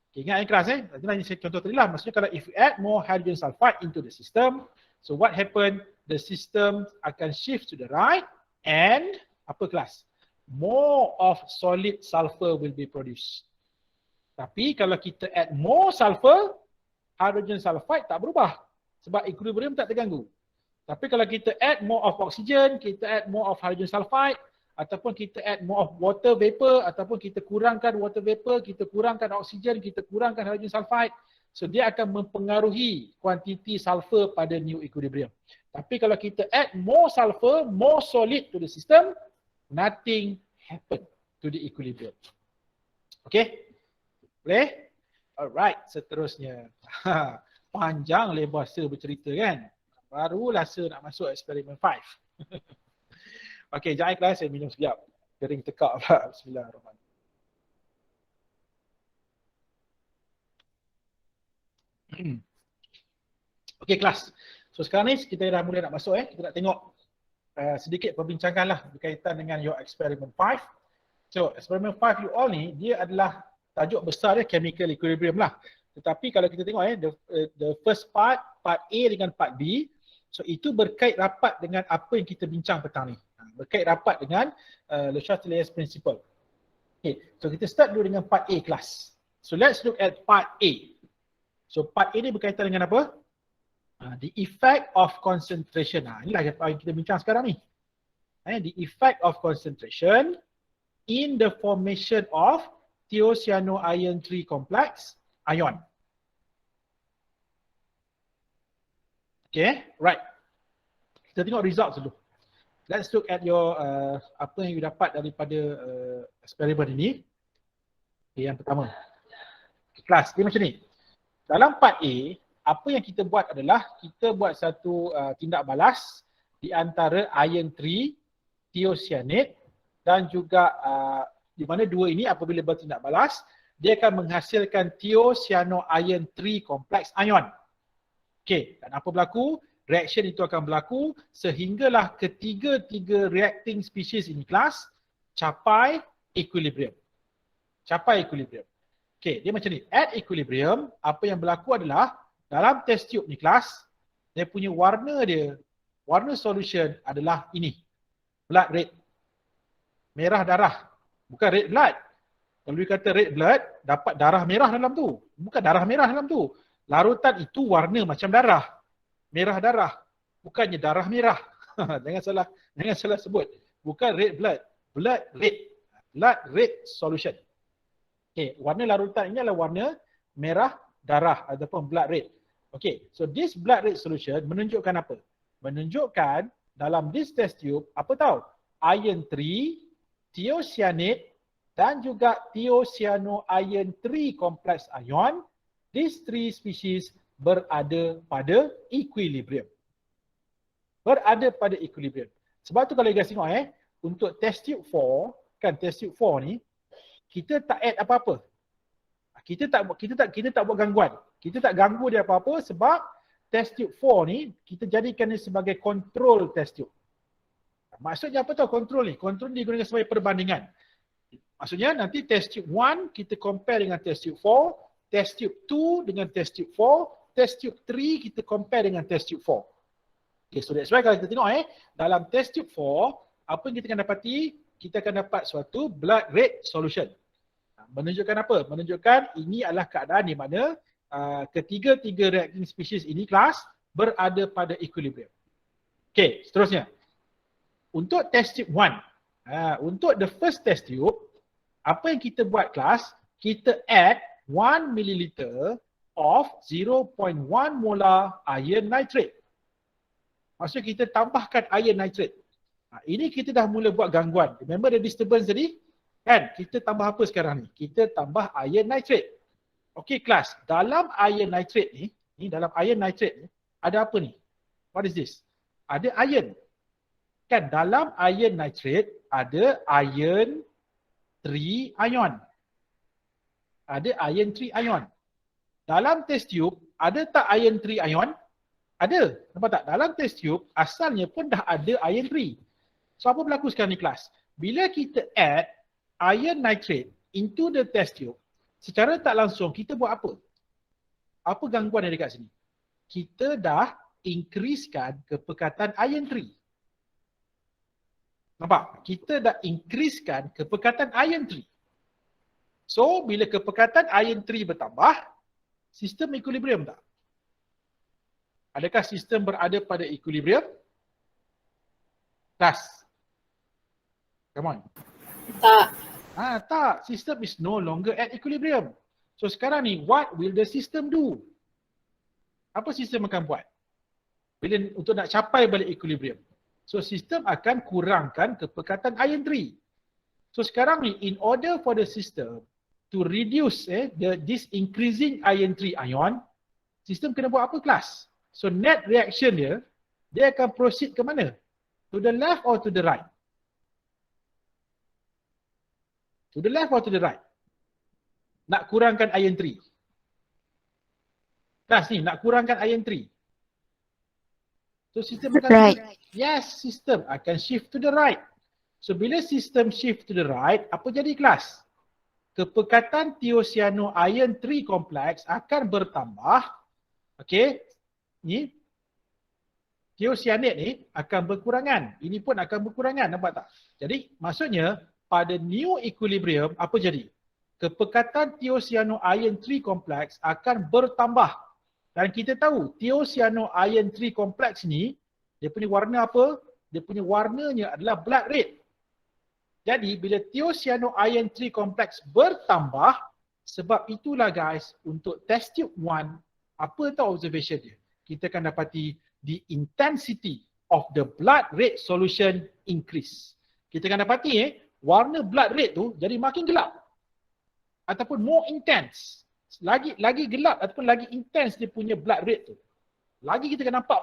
Okay, ingat kelas Itulah yang saya contoh tadi lah. Maksudnya kalau if you add more hydrogen sulfide into the system, so what happen? The system akan shift to the right and apa kelas? More of solid sulfur will be produced. Tapi kalau kita add more sulfur, hydrogen sulfide tak berubah. Sebab equilibrium tak terganggu. Tapi kalau kita add more of oxygen, kita add more of hydrogen sulfide, ataupun kita add more of water vapor, ataupun kita kurangkan water vapor, kita kurangkan oxygen, kita kurangkan hydrogen sulfide, so dia akan mempengaruhi kuantiti sulfur pada new equilibrium. Tapi kalau kita add more sulfur, more solid to the system, nothing happen to the equilibrium. Okay? Boleh? Alright, seterusnya. Panjang lebar saya bercerita kan? Barulah saya nak masuk eksperimen 5. Okey, jangan kelas, saya minum sekejap. Kering tekak pula. Bismillahirrahmanirrahim. Okey kelas. So sekarang ni kita dah mulai nak masuk Kita nak tengok sedikit perbincangan lah berkaitan dengan your experiment 5. So experiment 5 you all ni, dia adalah tajuk besar dia chemical equilibrium lah. Tetapi kalau kita tengok the first part A dengan part B, so itu berkait rapat dengan apa yang kita bincang petang ni. Berkait rapat dengan Le Chatelier's principle. Okay, so kita start dulu dengan part A kelas. So let's look at part A. So part A ni berkaitan dengan apa? The effect of concentration. Inilah yang kita bincang sekarang ni. The effect of concentration in the formation of thiocyano-iron 3 complex ion. Okay, right. Kita tengok results dulu. Let's look at your apa yang you dapat daripada eksperimen ini. Okay, yang pertama. Okay, kelas, dia macam ni. Dalam part A, apa yang kita buat adalah kita buat satu tindak balas di antara iron 3, thiocyanate dan juga di mana dua ini apabila bertindak balas, dia akan menghasilkan thiocyano-iron 3 complex ion. Okey, dan apa berlaku? Reaction itu akan berlaku sehinggalah ketiga-tiga reacting species ini kelas capai equilibrium. Capai equilibrium. Okey, dia macam ni. At equilibrium, apa yang berlaku adalah dalam test tube ni kelas, dia punya warna dia, warna solution adalah ini. Blood red. Merah darah. Bukan red blood. Kalau dia kata red blood, dapat darah merah dalam tu. Bukan darah merah dalam tu. Larutan itu warna macam darah. Merah darah. Bukannya darah merah. Jangan salah sebut. Bukan red blood. Blood red. Blood red solution. Okay, warna larutan ini adalah warna merah darah ataupun blood red. Okay, so this blood red solution menunjukkan apa? menunjukkan dalam this test tube apa tahu? Iron 3, thiocyanate dan juga thiocyano-iron 3 complex ion. These three species berada pada equilibrium. Berada pada equilibrium. Sebab tu kalau guys tengok untuk test tube 4, kan test tube 4 ni kita tak add apa-apa. Kita tak buat gangguan. Kita tak ganggu dia apa-apa sebab test tube 4 ni kita jadikan dia sebagai control test tube. Maksudnya apa tahu control ni? Control ni digunakan sebagai perbandingan. Maksudnya nanti test tube 1 kita compare dengan test tube 4, test tube 2 dengan test tube 4, test tube 3 kita compare dengan test tube 4. Okay, so that's why kalau kita tengok dalam test tube 4, apa yang kita akan dapati? Kita akan dapat suatu blood rate solution. Menunjukkan apa? Menunjukkan ini adalah keadaan di mana ketiga-tiga reacting species ini kelas berada pada equilibrium. Okay, seterusnya. Untuk test tube 1, untuk the first test tube, apa yang kita buat kelas? Kita add 1 ml of 0.1 molar iron nitrate. Maksudnya kita tambahkan iron nitrate. Ini kita dah mula buat gangguan. Remember the disturbance tadi? Kan? Kita tambah apa sekarang ni? Kita tambah iron nitrate. Okey kelas, dalam iron nitrate ni, dalam iron nitrate ni, ada apa ni? What is this? Ada iron. Kan dalam iron nitrate ada iron 3 ion. Ada iron 3 ion. Dalam test tube, ada tak iron 3 ion? Ada. Nampak tak? Dalam test tube, asalnya pun dah ada iron 3. So apa berlaku sekarang ni kelas? Bila kita add iron nitrate into the test tube, secara tak langsung kita buat apa? Apa gangguan yang dekat sini? Kita dah increasekan kepekatan iron 3. Nampak? Kita dah increasekan kepekatan iron 3. So, bila kepekatan iron 3 bertambah, sistem equilibrium tak? Adakah sistem berada pada equilibrium? Kelas. Come on. Tak. Tak. System is no longer at equilibrium. So, sekarang ni, what will the system do? Apa sistem akan buat? Bila untuk nak capai balik equilibrium. So, sistem akan kurangkan kepekatan iron 3. So, sekarang ni, in order for the system to reduce this increasing iron 3 ion, sistem kena buat apa kelas? So, net reaction dia akan proceed ke mana? To the left or to the right? To the left or to the right? Nak kurangkan iron 3. Kelas ni, nak kurangkan iron 3. So, sistem akan Right. Yes, sistem akan shift to the right. So, bila sistem shift to the right, apa jadi kelas? Kepekatan thiocyano-iron 3 complex akan bertambah. Okey. Ni. Thiocyanate ni akan berkurangan. Ini pun akan berkurangan. Nampak tak? Jadi, maksudnya, pada new equilibrium, apa jadi? Kepekatan thiocyano-iron 3 complex akan bertambah. Dan kita tahu, thiocyano-iron 3 complex ni, dia punya warna apa? Dia punya warnanya adalah blood red. Jadi, bila thiocyano-iron 3 complex bertambah, sebab itulah guys, untuk test tube 1, apa tahu observation dia? Kita akan dapati the intensity of the blood red solution increase. Kita akan dapati warna blood red tu jadi makin gelap. Ataupun more intense. Lagi gelap ataupun lagi intense dia punya blood red tu. Lagi kita akan nampak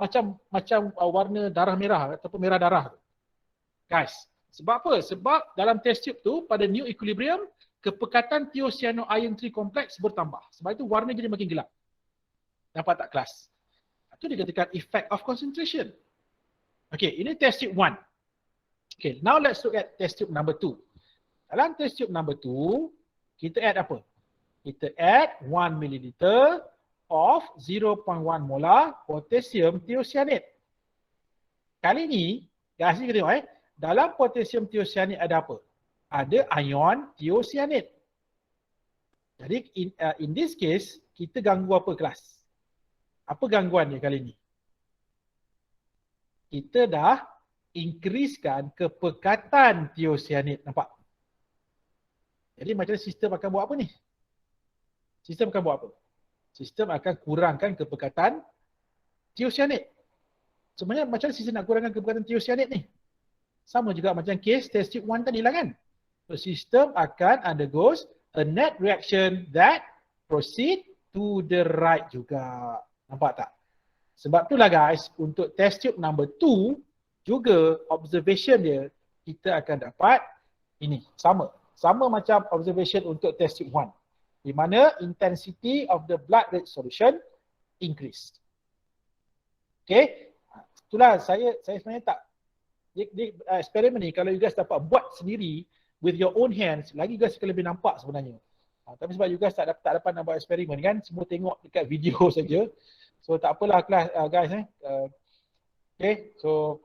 macam warna darah merah ataupun merah darah tu. Guys, sebab apa? Sebab dalam test tube tu pada new equilibrium, kepekatan thiocyano-iron 3 complex bertambah. Sebab itu warna jadi makin gelap. Nampak tak kelas? Itu dikatakan effect of concentration. Okay, ini test tube 1. Okay, now let's look at test tube number 2. Dalam test tube number 2, kita add apa? Kita add 1 ml of 0.1 molar potassium thiocyanate. Kali ni, guys ni kita tengok dalam potassium thiocyanate ada apa? Ada ion thiocyanate. Jadi in this case, kita ganggu apa kelas? Apa gangguan dia kali ni? Kita dah increasekan kepekatan thiocyanate. Nampak? Jadi macam sistem akan buat apa ni? Sistem akan buat apa? Sistem akan kurangkan kepekatan thiocyanate. Sebenarnya macam mana sistem nak kurangkan kepekatan thiocyanate ni? Sama juga macam case test tube 1 tadi lah kan. So, sistem akan undergoes a net reaction that proceed to the right juga. Nampak tak? Sebab itulah guys, untuk test tube number 2 juga observation dia kita akan dapat ini sama. Sama macam observation untuk test tube 1. Di mana intensity of the blood rate solution increase. Okay? Itulah saya sebenarnya tak eksperimen ni kalau you guys dapat buat sendiri with your own hands, lagi you guys akan lebih nampak sebenarnya. Tapi sebab you guys tak dapat nak buat eksperimen kan, semua tengok dekat video saja. So tak apalah kelas guys okay, so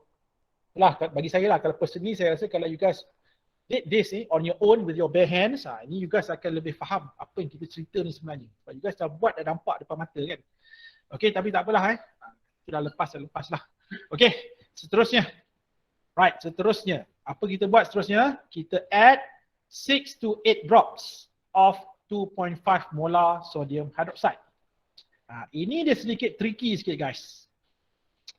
lah bagi saya lah, kalau personally saya rasa kalau you guys did this on your own with your bare hands, ini you guys akan lebih faham apa yang kita cerita ni sebenarnya. Sebab you guys dah buat, dah nampak depan mata kan. Okay, tapi tak apalah sudah lepas lah. Okay, seterusnya. Right, seterusnya. Apa kita buat seterusnya? Kita add 6 to 8 drops of 2.5 molar sodium hydroxide. Ini dia sedikit tricky sikit guys.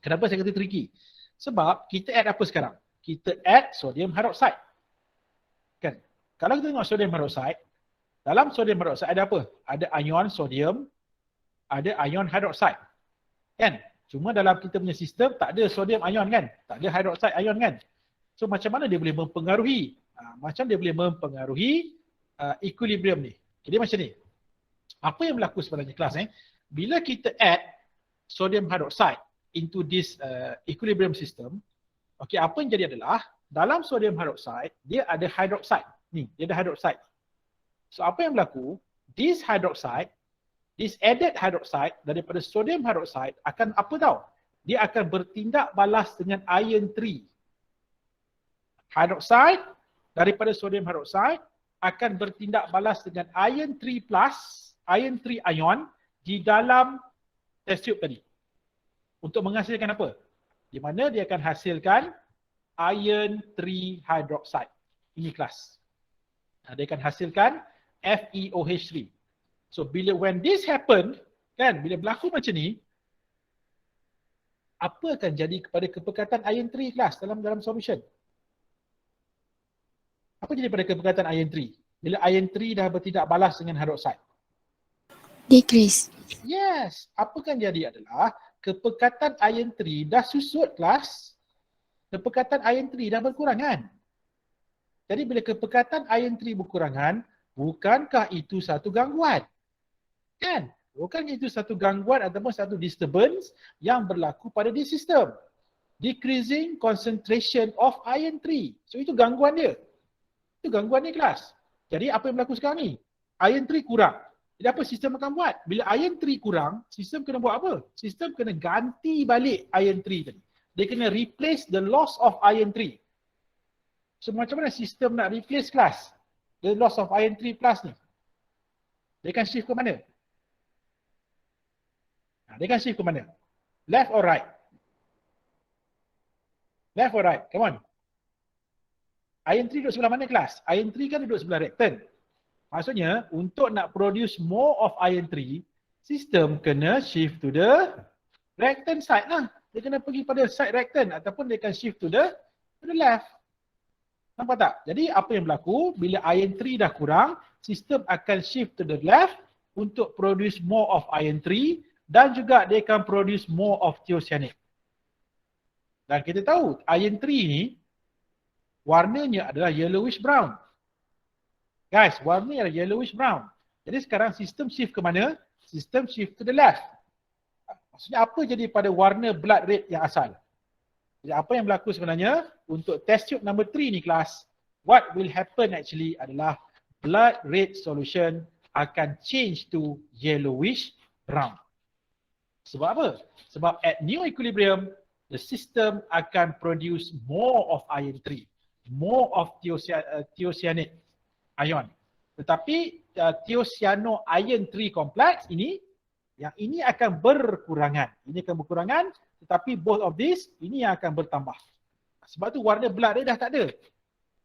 Kenapa saya kata tricky? Sebab kita add apa sekarang? Kita add sodium hydroxide. Kan? Kalau kita tengok sodium hydroxide, dalam sodium hydroxide ada apa? Ada ion sodium, ada ion hydroxide. Kan? Cuma dalam kita punya sistem tak ada sodium ion kan? Tak ada hydroxide ion kan? So macam mana dia boleh mempengaruhi? Macam dia boleh mempengaruhi equilibrium ni. Jadi macam ni. Apa yang berlaku sebenarnya kelas bila kita add sodium hydroxide into this equilibrium system, okay, apa yang jadi adalah dalam sodium hydroxide dia ada hydroxide. Ni, dia ada hydroxide. So apa yang berlaku? This added hydroxide daripada sodium hydroxide akan apa tau? Dia akan bertindak balas dengan iron 3. Hydroxide daripada sodium hydroxide akan bertindak balas dengan iron 3 plus, iron 3 ion di dalam test tube tadi. Untuk menghasilkan apa? Di mana dia akan hasilkan iron 3 hydroxide. Ini kelas. Dia akan hasilkan FeOH3. So when this happen, kan, bila berlaku macam ni, apa akan jadi kepada kepekatan iron 3 kelas dalam solution? Apa jadi pada kepekatan iron 3? Bila iron 3 dah bertindak balas dengan hydroxide? Decrease. Yes. Apa akan jadi adalah kepekatan iron 3 dah susut kelas. Kepekatan iron 3 dah berkurang kan? Jadi bila kepekatan iron 3 berkurangan, bukankah itu satu gangguan? Kan? Bukan itu satu gangguan ataupun satu disturbance yang berlaku pada di sistem. Decreasing concentration of iron 3. So itu gangguan dia. Itu gangguan dia kelas. Jadi apa yang berlaku sekarang ni? Iron 3 kurang. Jadi apa sistem akan buat? Bila iron 3 kurang, sistem kena buat apa? Sistem kena ganti balik iron 3 tadi. Dia kena replace the loss of iron 3. So macam mana sistem nak replace kelas? The loss of iron 3 plus ni. Dia akan shift ke mana? Dia akan shift ke mana? Left or right? Left or right? Come on. Iron 3 duduk sebelah mana kelas? Iron 3 kan duduk sebelah reactant. Maksudnya, untuk nak produce more of iron 3, sistem kena shift to the reactant side lah. Dia kena pergi pada side reactant ataupun dia akan shift to the left. Nampak tak? Jadi apa yang berlaku? Bila iron 3 dah kurang, sistem akan shift to the left untuk produce more of iron 3 dan juga dia akan produce more of thiocyanate. Dan kita tahu iron 3 ni warnanya adalah yellowish brown. Guys, warnanya adalah yellowish brown. Jadi sekarang sistem shift ke mana? Sistem shift to the left. Maksudnya apa jadi pada warna blood red yang asal? Jadi apa yang berlaku sebenarnya untuk test tube number 3 ni kelas, what will happen actually adalah blood red solution akan change to yellowish brown. Sebab apa? Sebab at new equilibrium, the system akan produce more of iron 3, more of thiocyanate ion. Tetapi thiocyano iron 3 complex ini, yang ini akan berkurangan. Ini akan berkurangan, tetapi both of this, ini yang akan bertambah. Sebab tu warna blood red dah tak ada.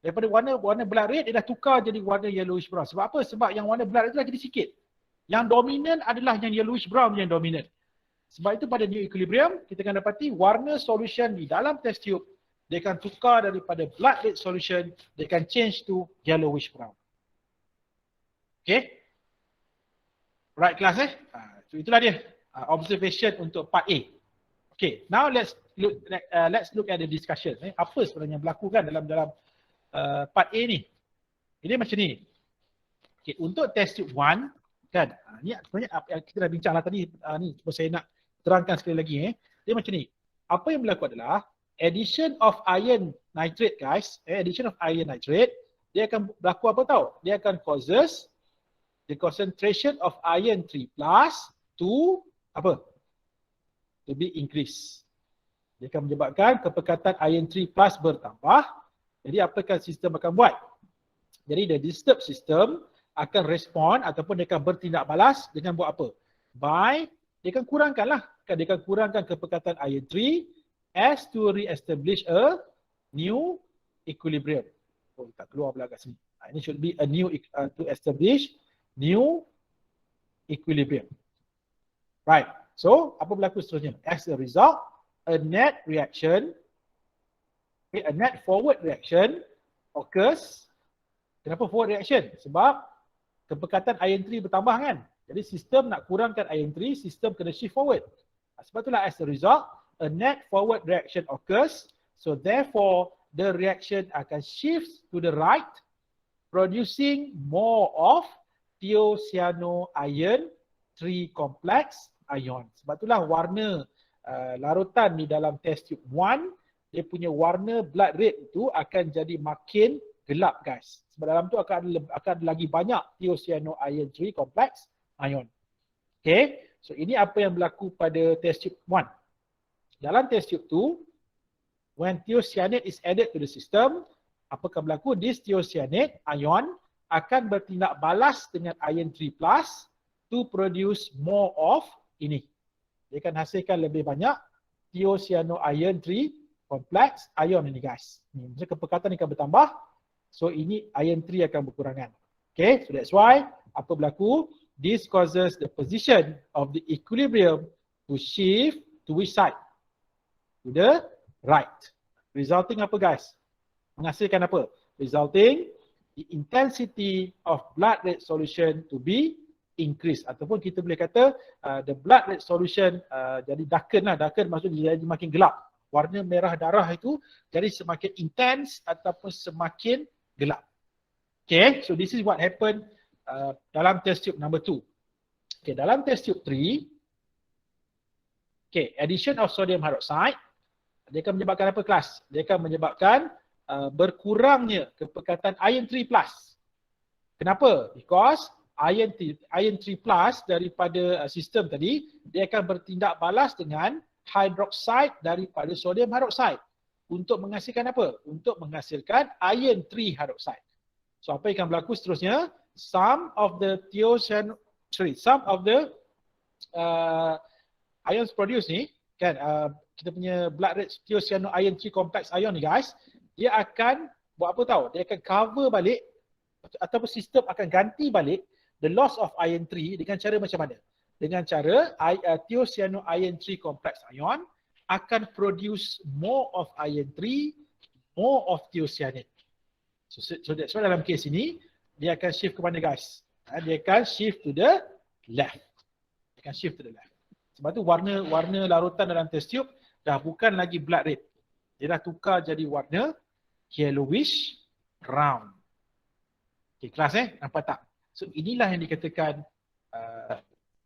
Daripada warna blood red, dia dah tukar jadi warna yellowish brown. Sebab apa? Sebab yang warna blood red tu dah jadi sikit. Yang dominan adalah yang yellowish brown yang dominan. Sebab itu pada new equilibrium, kita akan dapati warna solution di dalam test tube, dia akan tukar daripada blood red solution, dia akan change to yellowish brown. Okay? Right class So itulah dia observation untuk part A. Okay, now let's look at the discussion. Apa sebenarnya berlaku kan dalam part A ni? Jadi macam ni. Okay, untuk test tube 1 kan, ni sebenarnya apa yang kita dah bincang lah tadi, ni cuma saya nak terangkan sekali lagi. Dia macam ni. Apa yang berlaku adalah addition of iron nitrate guys, addition of iron nitrate, dia akan berlaku apa tau? Dia akan causes the concentration of iron 3+ to apa? To be increase. Dia akan menyebabkan kepekatan iron 3+ bertambah. Jadi apakah sistem akan buat? Jadi the disturbed system akan respon ataupun dia akan bertindak balas dengan buat apa? Dia akan kurangkan lah. Dia akan kurangkan kepekatan iron 3 as to re-establish a new equilibrium. Oh, tak keluar pula kat sini. Ini should be a new to establish new equilibrium. Right. So, apa berlaku seterusnya? As a result, a net forward reaction occurs. Kenapa forward reaction? Sebab kepekatan iron 3 bertambah kan? Jadi sistem nak kurangkan iron 3, sistem kena shift forward. Sebab itulah as a result, a net forward reaction occurs. So therefore, the reaction akan shift to the right, producing more of thiocyano-iron 3 complex ion. Sebab itulah warna larutan di dalam test tube 1, dia punya warna blood red itu akan jadi makin gelap guys. Sebab dalam tu akan lagi banyak thiocyano-iron 3 complex ion. Okay, so ini apa yang berlaku pada test tube 1. Dalam test tube 2, when thiocyanate is added to the system, apa akan berlaku? This thiocyanate ion akan bertindak balas dengan iron 3+ to produce more of ini. Dia akan hasilkan lebih banyak thiocyano-iron 3 complex ion ini guys. Maksudnya kepekatan akan bertambah. So ini iron 3 akan berkurangan. Okay, so that's why apa berlaku? This causes the position of the equilibrium to shift to which side? To the right. Resulting apa guys? Menghasilkan apa? Resulting the intensity of blood red solution to be increased. Ataupun kita boleh kata the blood red solution jadi darken lah. Darken maksudnya jadi makin gelap. Warna merah darah itu jadi semakin intense ataupun semakin gelap. Okay, so this is what happened dalam test tube number 2. Okay, dalam test tube 3, okay, addition of sodium hydroxide, dia akan menyebabkan apa kelas? Dia akan menyebabkan berkurangnya kepekatan iron 3+. Kenapa? Because iron 3+ daripada sistem tadi, dia akan bertindak balas dengan hydroxide daripada sodium hydroxide. Untuk menghasilkan apa? Untuk menghasilkan iron 3 hydroxide. So apa yang akan berlaku seterusnya? Some of the ions produced ni, kan, kita punya blood red thiocyano-iron 3 complex ion ni guys, dia akan buat apa tahu? Dia akan cover balik ataupun sistem akan ganti balik the loss of iron 3 dengan cara macam mana? Dengan cara thiocyano-iron 3 complex ion akan produce more of iron 3, more of thiocyanate. So that's why dalam case ini dia akan shift ke mana guys? Dia akan shift to the left. Dia akan shift to the left. Sebab tu warna larutan dalam test tube dah bukan lagi blood red. Dia dah tukar jadi warna yellowish brown. Okay, kelas nampak tak? So inilah yang dikatakan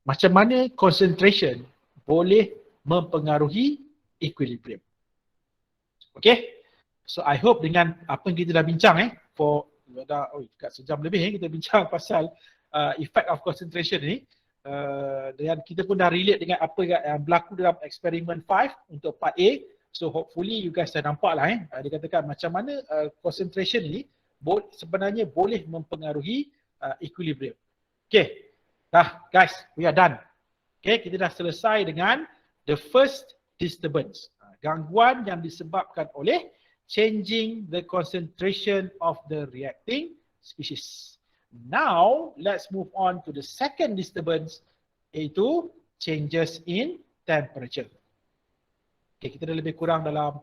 macam mana concentration boleh mempengaruhi equilibrium. Okay? So I hope dengan apa yang kita dah bincang dekat sejam lebih kita bincang pasal effect of concentration ni, dan kita pun dah relate dengan apa yang berlaku dalam eksperimen 5 untuk part A. So hopefully you guys dah nampak lah dia katakan macam mana concentration ni sebenarnya boleh mempengaruhi equilibrium. Okay, dah guys, we are done. Okay, kita dah selesai dengan the first disturbance, gangguan yang disebabkan oleh changing the concentration of the reacting species. Now, let's move on to the second disturbance, iaitu changes in temperature. Okay, kita dah lebih kurang dalam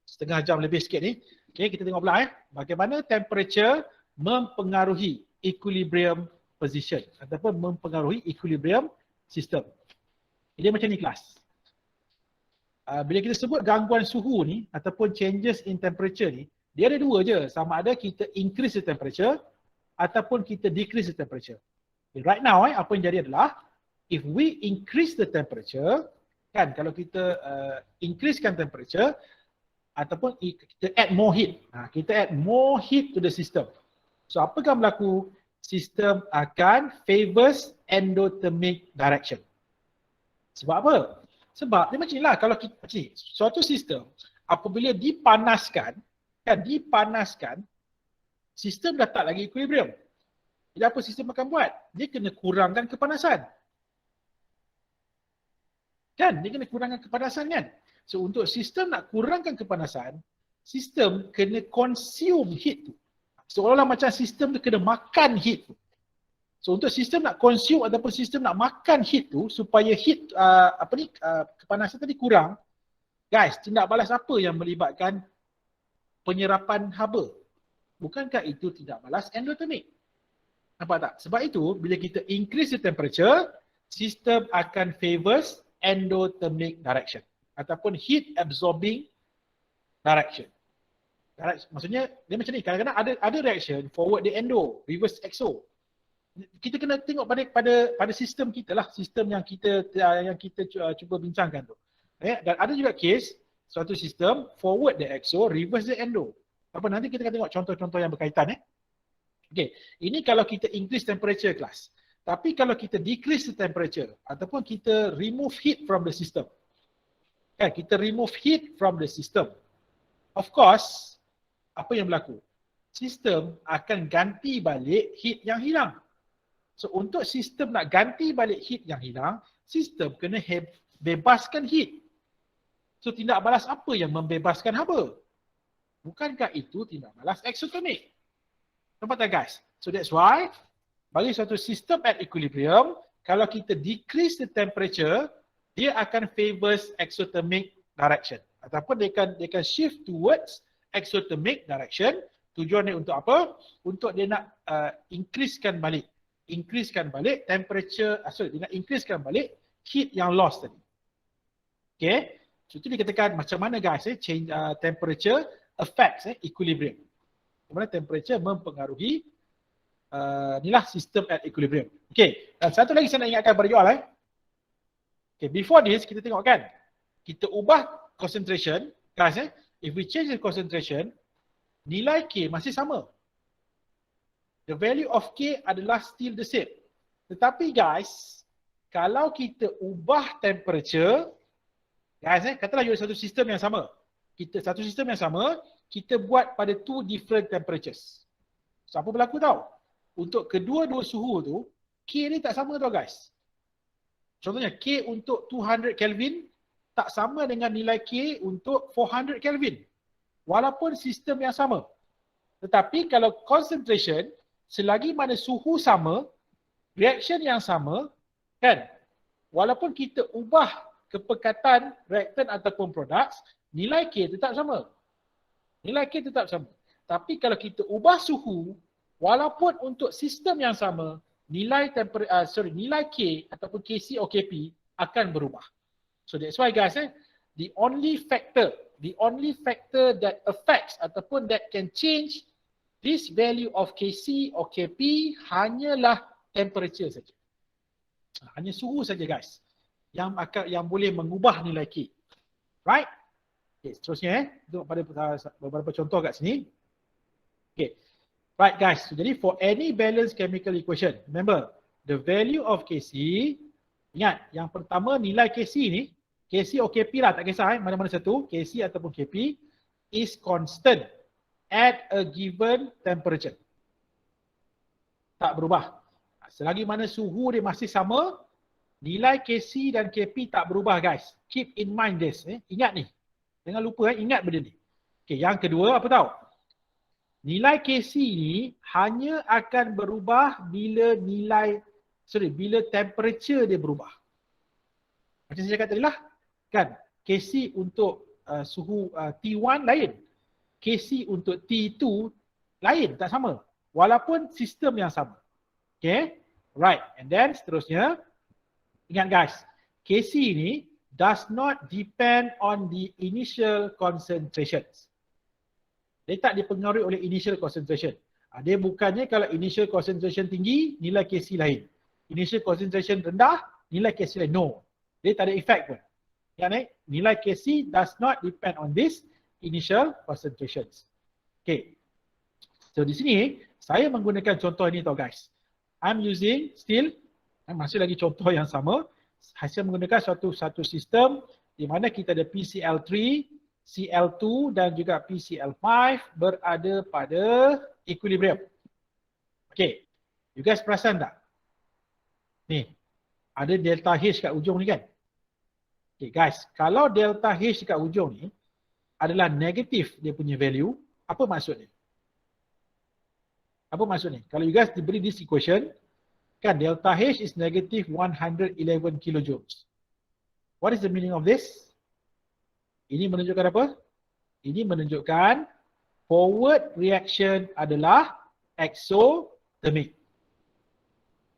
setengah jam lebih sikit ni. Okay, kita tengok pula bagaimana temperature mempengaruhi equilibrium position ataupun mempengaruhi equilibrium system. Dia macam ni kelas. Bila kita sebut gangguan suhu ni ataupun changes in temperature ni, dia ada dua je, sama ada kita increase the temperature ataupun kita decrease the temperature. Right now apa yang jadi adalah if we increase the temperature, kan, kalau kita increasekan temperature ataupun kita add more heat, kita add more heat to the system. So apa akan berlaku? Sistem akan favors endothermic direction. Sebab apa? Sebab dia macam inilah, kalau kita suatu sistem apabila dipanaskan, kan, sistem dah tak lagi equilibrium. Jadi apa sistem akan buat? Dia kena kurangkan kepanasan. Kan, dia kena kurangkan kepanasan kan? So untuk sistem nak kurangkan kepanasan, sistem kena consume heat tu. Seolah-olah macam sistem tu kena makan heat tu. So untuk sistem nak consume ataupun sistem nak makan heat tu supaya heat kepanasan tadi kurang, guys, tindak balas apa yang melibatkan penyerapan haba? Bukankah itu tindak balas endothermic? Nampak tak? Sebab itu bila kita increase the temperature, sistem akan favors endothermic direction ataupun heat absorbing direction. Maksudnya dia macam ni, kadang-kadang ada reaction forward the endo, reverse exo. Kita kena tengok pada sistem kita lah, sistem yang kita cuba bincangkan tu. Dan ada juga case suatu sistem forward the exo, reverse the endo. Nanti kita akan tengok contoh-contoh yang berkaitan. Okay, ini kalau kita increase temperature class. Tapi kalau kita decrease the temperature ataupun kita remove heat from the system. Kan, kita remove heat from the system. Of course, apa yang berlaku? Sistem akan ganti balik heat yang hilang. So untuk sistem nak ganti balik heat yang hilang, sistem kena bebaskan heat. So tindak balas apa yang membebaskan haba? Bukankah itu tindak balas exothermic? Nampak tak guys? So that's why bagi suatu sistem at equilibrium, kalau kita decrease the temperature, dia akan favors exothermic direction. Ataupun dia akan shift towards exothermic direction. Tujuan dia untuk apa? Untuk dia nak increasekan balik temperature, dia nak increasekan balik heat yang lost tadi. Okay, so itu dikatakan macam mana guys, change temperature affects equilibrium. Bagaimana temperature mempengaruhi inilah sistem at equilibrium. Okay, dan satu lagi saya nak ingatkan pada you all. Okay, before this kita tengok kan, kita ubah concentration, guys, if we change the concentration, nilai K masih sama. The value of K adalah still the same. Tetapi guys, kalau kita ubah temperature, guys, katalah you ada satu sistem yang sama. Kita buat pada two different temperatures. So apa berlaku tau? Untuk kedua-dua suhu tu, K ni tak sama tau guys. Contohnya K untuk 200 Kelvin tak sama dengan nilai K untuk 400 Kelvin. Walaupun sistem yang sama. Tetapi kalau concentration, selagi mana suhu sama, reaction yang sama, kan? Walaupun kita ubah kepekatan reaktan ataupun produk, nilai K tetap sama. Tapi kalau kita ubah suhu, walaupun untuk sistem yang sama, nilai K ataupun Kc or Kp akan berubah. So that's why guys, the only factor that affects ataupun that can change this value of Kc or Kp hanyalah temperature saja. Hanya suhu saja guys yang boleh mengubah nilai K. Right? Okay, seterusnya tengok pada beberapa contoh kat sini. Okay. Right guys, so jadi for any balanced chemical equation, remember the value of Kc, ingat yang pertama nilai Kc ni, Kc or Kp lah, tak kisah mana-mana satu, Kc ataupun Kp is constant at a given temperature. Tak berubah. Selagi mana suhu dia masih sama, nilai Kc dan Kp tak berubah guys. Keep in mind this. Ingat ni. Jangan lupa ingat benda ni. Okay, yang kedua apa tahu? Nilai Kc ni hanya akan berubah bila temperature dia berubah. Macam saya kata tadi lah, kan KC untuk suhu T1 lain, KC untuk T2 lain, tak sama. Walaupun sistem yang sama. Okay, right. And then seterusnya, ingat guys, KC ni does not depend on the initial concentrations. Dia tak dipengaruhi oleh initial concentration. Dia bukannya kalau initial concentration tinggi, nilai KC lain. Initial concentration rendah, nilai KC lain. No. Dia tak ada effect pun. Yang nilai KC does not depend on this initial concentrations. Okay. So di sini, saya menggunakan contoh ini tau guys. I'm using still, masih lagi contoh yang sama. Saya menggunakan satu sistem di mana kita ada PCl3, Cl2 dan juga PCl5 berada pada equilibrium. Okay. You guys perasan tak? Ni, ada delta H kat ujung ni kan? Okay guys, kalau delta H dekat ujung ni adalah negatif dia punya value, apa maksud dia? Apa maksud ni? Kalau you guys diberi this equation, kan delta H is negative 111 kilojoules. What is the meaning of this? Ini menunjukkan apa? Ini menunjukkan forward reaction adalah exothermic.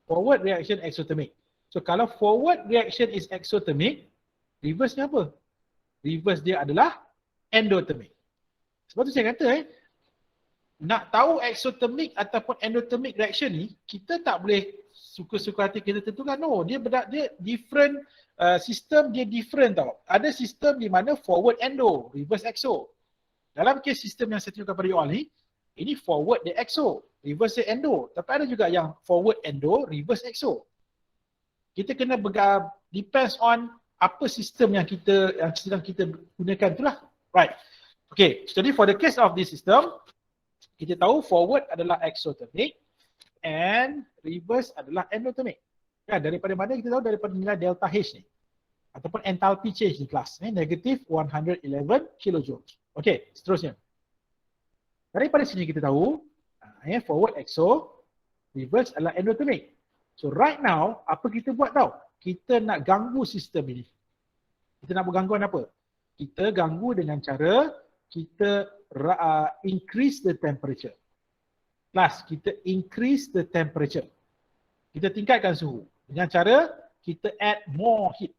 Forward reaction exothermic. So kalau forward reaction is exothermic, reverse-nya apa? Reverse dia adalah endothermic. Sebab tu saya kata nak tahu exothermic ataupun endothermic reaction ni, kita tak boleh suka-suka hati kita tentukan. No, dia different sistem, dia different tau. Ada sistem di mana forward endo, reverse exo. Dalam kes sistem yang saya tunjukkan pada you all ni, ini forward dia exo, reverse dia endo. Tapi ada juga yang forward endo, reverse exo. Kita kena depends on apa sistem yang sedang kita gunakan itulah. Right. Okay, jadi for the case of this system, kita tahu forward adalah exothermic and reverse adalah endothermic. Kan, daripada mana kita tahu? Daripada nilai delta H ni. Ataupun enthalpy change di kelas. Negative 111 kilojoules. Okay, seterusnya. Daripada sini kita tahu, forward exo, reverse adalah endothermic. So right now, apa kita buat tahu? Kita nak ganggu sistem ini. Kita nak buat gangguan apa? Kita ganggu dengan cara kita increase the temperature. Plus, kita increase the temperature. Kita tingkatkan suhu. Dengan cara kita add more heat.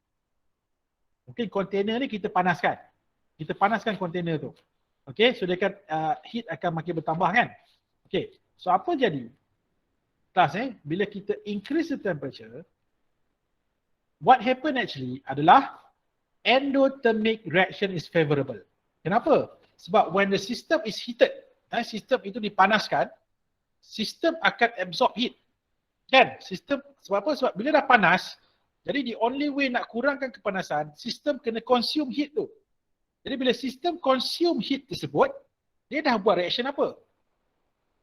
Mungkin kontainer ni kita panaskan. Kita panaskan kontainer tu. Okay, so dia akan, heat akan makin bertambah kan? Okay, so apa jadi? Plus bila kita increase the temperature, what happen actually adalah endothermic reaction is favorable. Kenapa? Sebab when the system is heated, sistem itu dipanaskan, sistem akan absorb heat. Kan? Sistem, sebab apa? Sebab bila dah panas, jadi the only way nak kurangkan kepanasan, sistem kena consume heat tu. Jadi bila sistem consume heat tersebut, dia dah buat reaction apa?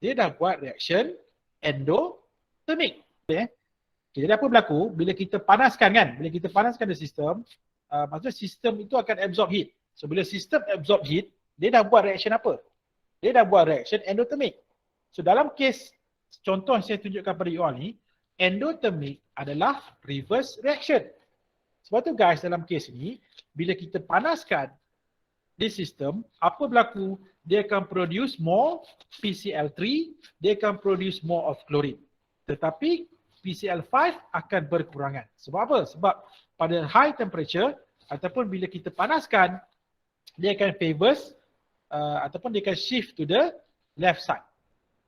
Dia dah buat reaction endothermic. Okay. Jadi apa berlaku? Bila kita panaskan kan? Bila kita panaskan the system, maksudnya sistem itu akan absorb heat. So bila sistem absorb heat, dia dah buat reaction apa? Dia dah buat reaction endothermic. So dalam kes contoh yang saya tunjukkan pada you all ni, endothermic adalah reverse reaction. Sebab tu guys, dalam kes ni, bila kita panaskan di sistem, apa berlaku? Dia akan produce more PCl3, dia akan produce more of chlorine. Tetapi PCl5 akan berkurangan. Sebab apa? Sebab pada high temperature ataupun bila kita panaskan, dia akan favors ataupun dia akan shift to the left side.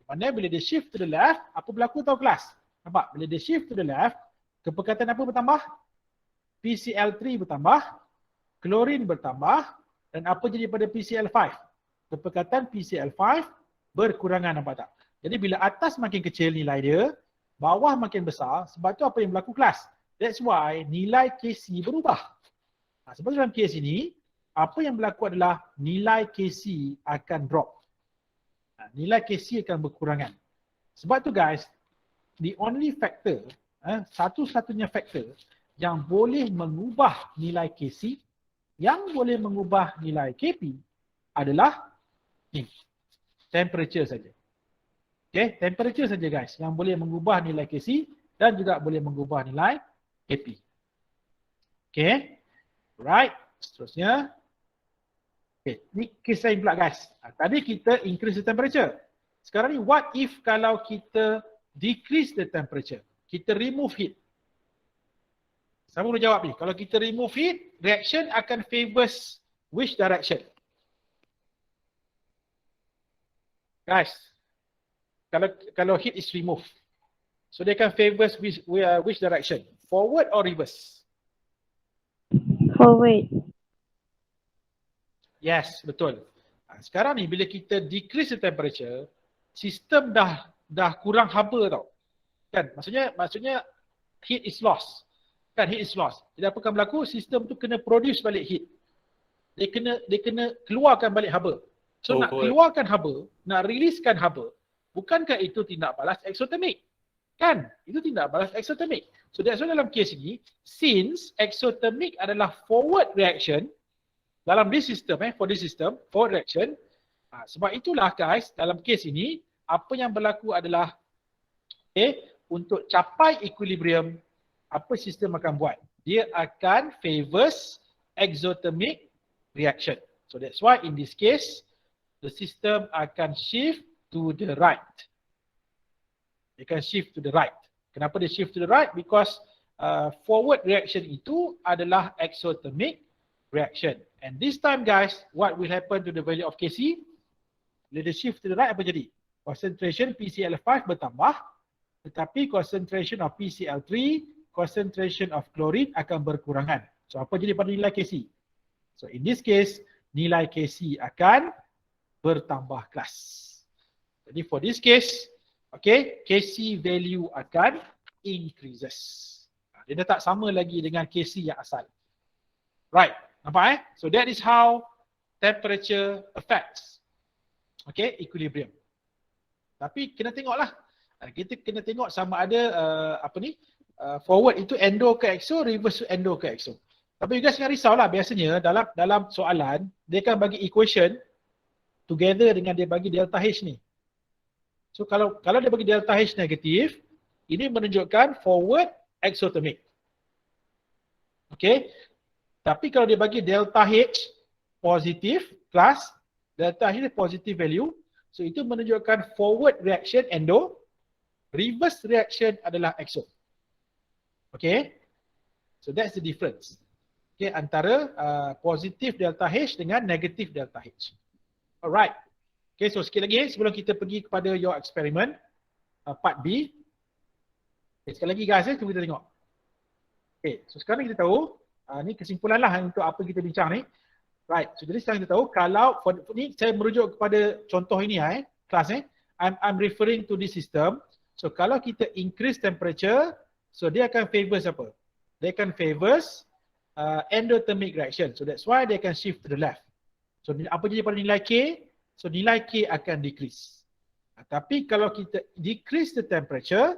Mana bila dia shift to the left, apa berlaku tahu kelas? Nampak? Bila dia shift to the left, kepekatan apa bertambah? PCl3 bertambah, chlorine bertambah, dan apa jadi pada PCl5? Kepekatan PCl5 berkurangan, nampak tak? Jadi bila atas makin kecil nilai dia, bawah makin besar, sebab tu apa yang berlaku kelas? That's why nilai Kc berubah. Sebab dalam kes ini, apa yang berlaku adalah nilai Kc akan drop. Nilai Kc akan berkurangan. Sebab tu guys, the only factor, satu-satunya faktor yang boleh mengubah nilai Kc, yang boleh mengubah nilai Kp adalah ni, temperature saja. Okay, temperature saja guys yang boleh mengubah nilai Kc dan juga boleh mengubah nilai Kp. Okay. Right, seterusnya. Okay, ni kes lain pula guys. Tadi kita increase the temperature. Sekarang ni what if kalau kita decrease the temperature? Kita remove heat. Siapa boleh jawab ni? Kalau kita remove heat, reaction akan favors which direction? Guys, kalau heat is removed, so they can favors which direction? Forward or reverse? Forward. Yes, betul. Sekarang ni bila kita decrease the temperature, sistem dah kurang haba tau. Kan? Maksudnya heat is lost. Kan, heat is lost. Jadi apa akan berlaku? Sistem tu kena produce balik heat. Dia kena keluarkan balik haba. So nak keluarkan haba, nak releasekan haba, bukankah itu tindak balas exothermic? Kan? Itu tindak balas exothermic. So that's why dalam kes ini, since exothermic adalah forward reaction, dalam this system, for this system, forward reaction, sebab itulah guys, dalam kes ini, apa yang berlaku adalah, untuk capai equilibrium, apa sistem akan buat? Dia akan favors exothermic reaction. So that's why in this case, the system akan shift to the right. Dia akan shift to the right. Kenapa dia shift to the right? Because forward reaction itu adalah exothermic reaction. And this time guys, what will happen to the value of Kc? Bila dia shift to the right, apa jadi? Concentration PCl5 bertambah, tetapi concentration of PCl3, concentration of chlorine akan berkurangan. So apa jadi pada nilai Kc? So in this case, nilai Kc akan bertambah kelas. Jadi for this case, okay, Kc value akan increases. Dia dah tak sama lagi dengan Kc yang asal. Right, nampak So that is how temperature affects, okay, equilibrium. Tapi kena tengoklah. Kita kena tengok sama ada forward itu endo ke exo, reverse to endo ke exo. Tapi you guys jangan risaulah, biasanya dalam soalan dia akan bagi equation together dengan dia bagi delta H ni. So kalau dia bagi delta H negatif, ini menunjukkan forward exothermic. Okay. Tapi kalau dia bagi delta H positif plus delta H positive value, so itu menunjukkan forward reaction endo, reverse reaction adalah exo. Okay. So that's the difference. Okay, antara positif delta H dengan negatif delta H. Alright. Okay, so sikit lagi sebelum kita pergi kepada your experiment, part B. Okay, sekali lagi guys, cuba kita tengok. Okay, so sekarang kita tahu, ni kesimpulan lah untuk apa kita bincang ni. Right, so jadi sekarang kita tahu kalau, ni saya merujuk kepada contoh ini kelas I'm referring to this system. So kalau kita increase temperature, so dia akan favors apa? Dia akan favors endothermic reaction. So that's why they can shift to the left. So apa jadi pada nilai K? So nilai K akan decrease. Tapi kalau kita decrease the temperature,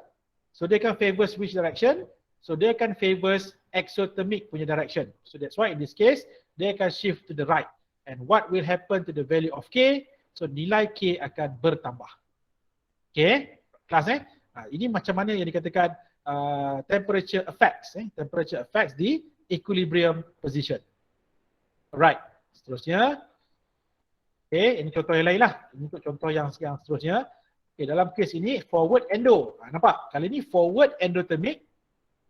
so they can favors which direction? So they akan favors exothermic punya direction. So that's why in this case, they akan shift to the right. And what will happen to the value of K? So nilai K akan bertambah. Okay, kelas ini macam mana yang dikatakan temperature effects. Temperature effects di equilibrium position. Alright, seterusnya. Okay, ini contoh yang lain lah. Ini untuk contoh yang seterusnya. Okay, dalam kes ini forward endo. Nampak? Kali ini forward endothermic,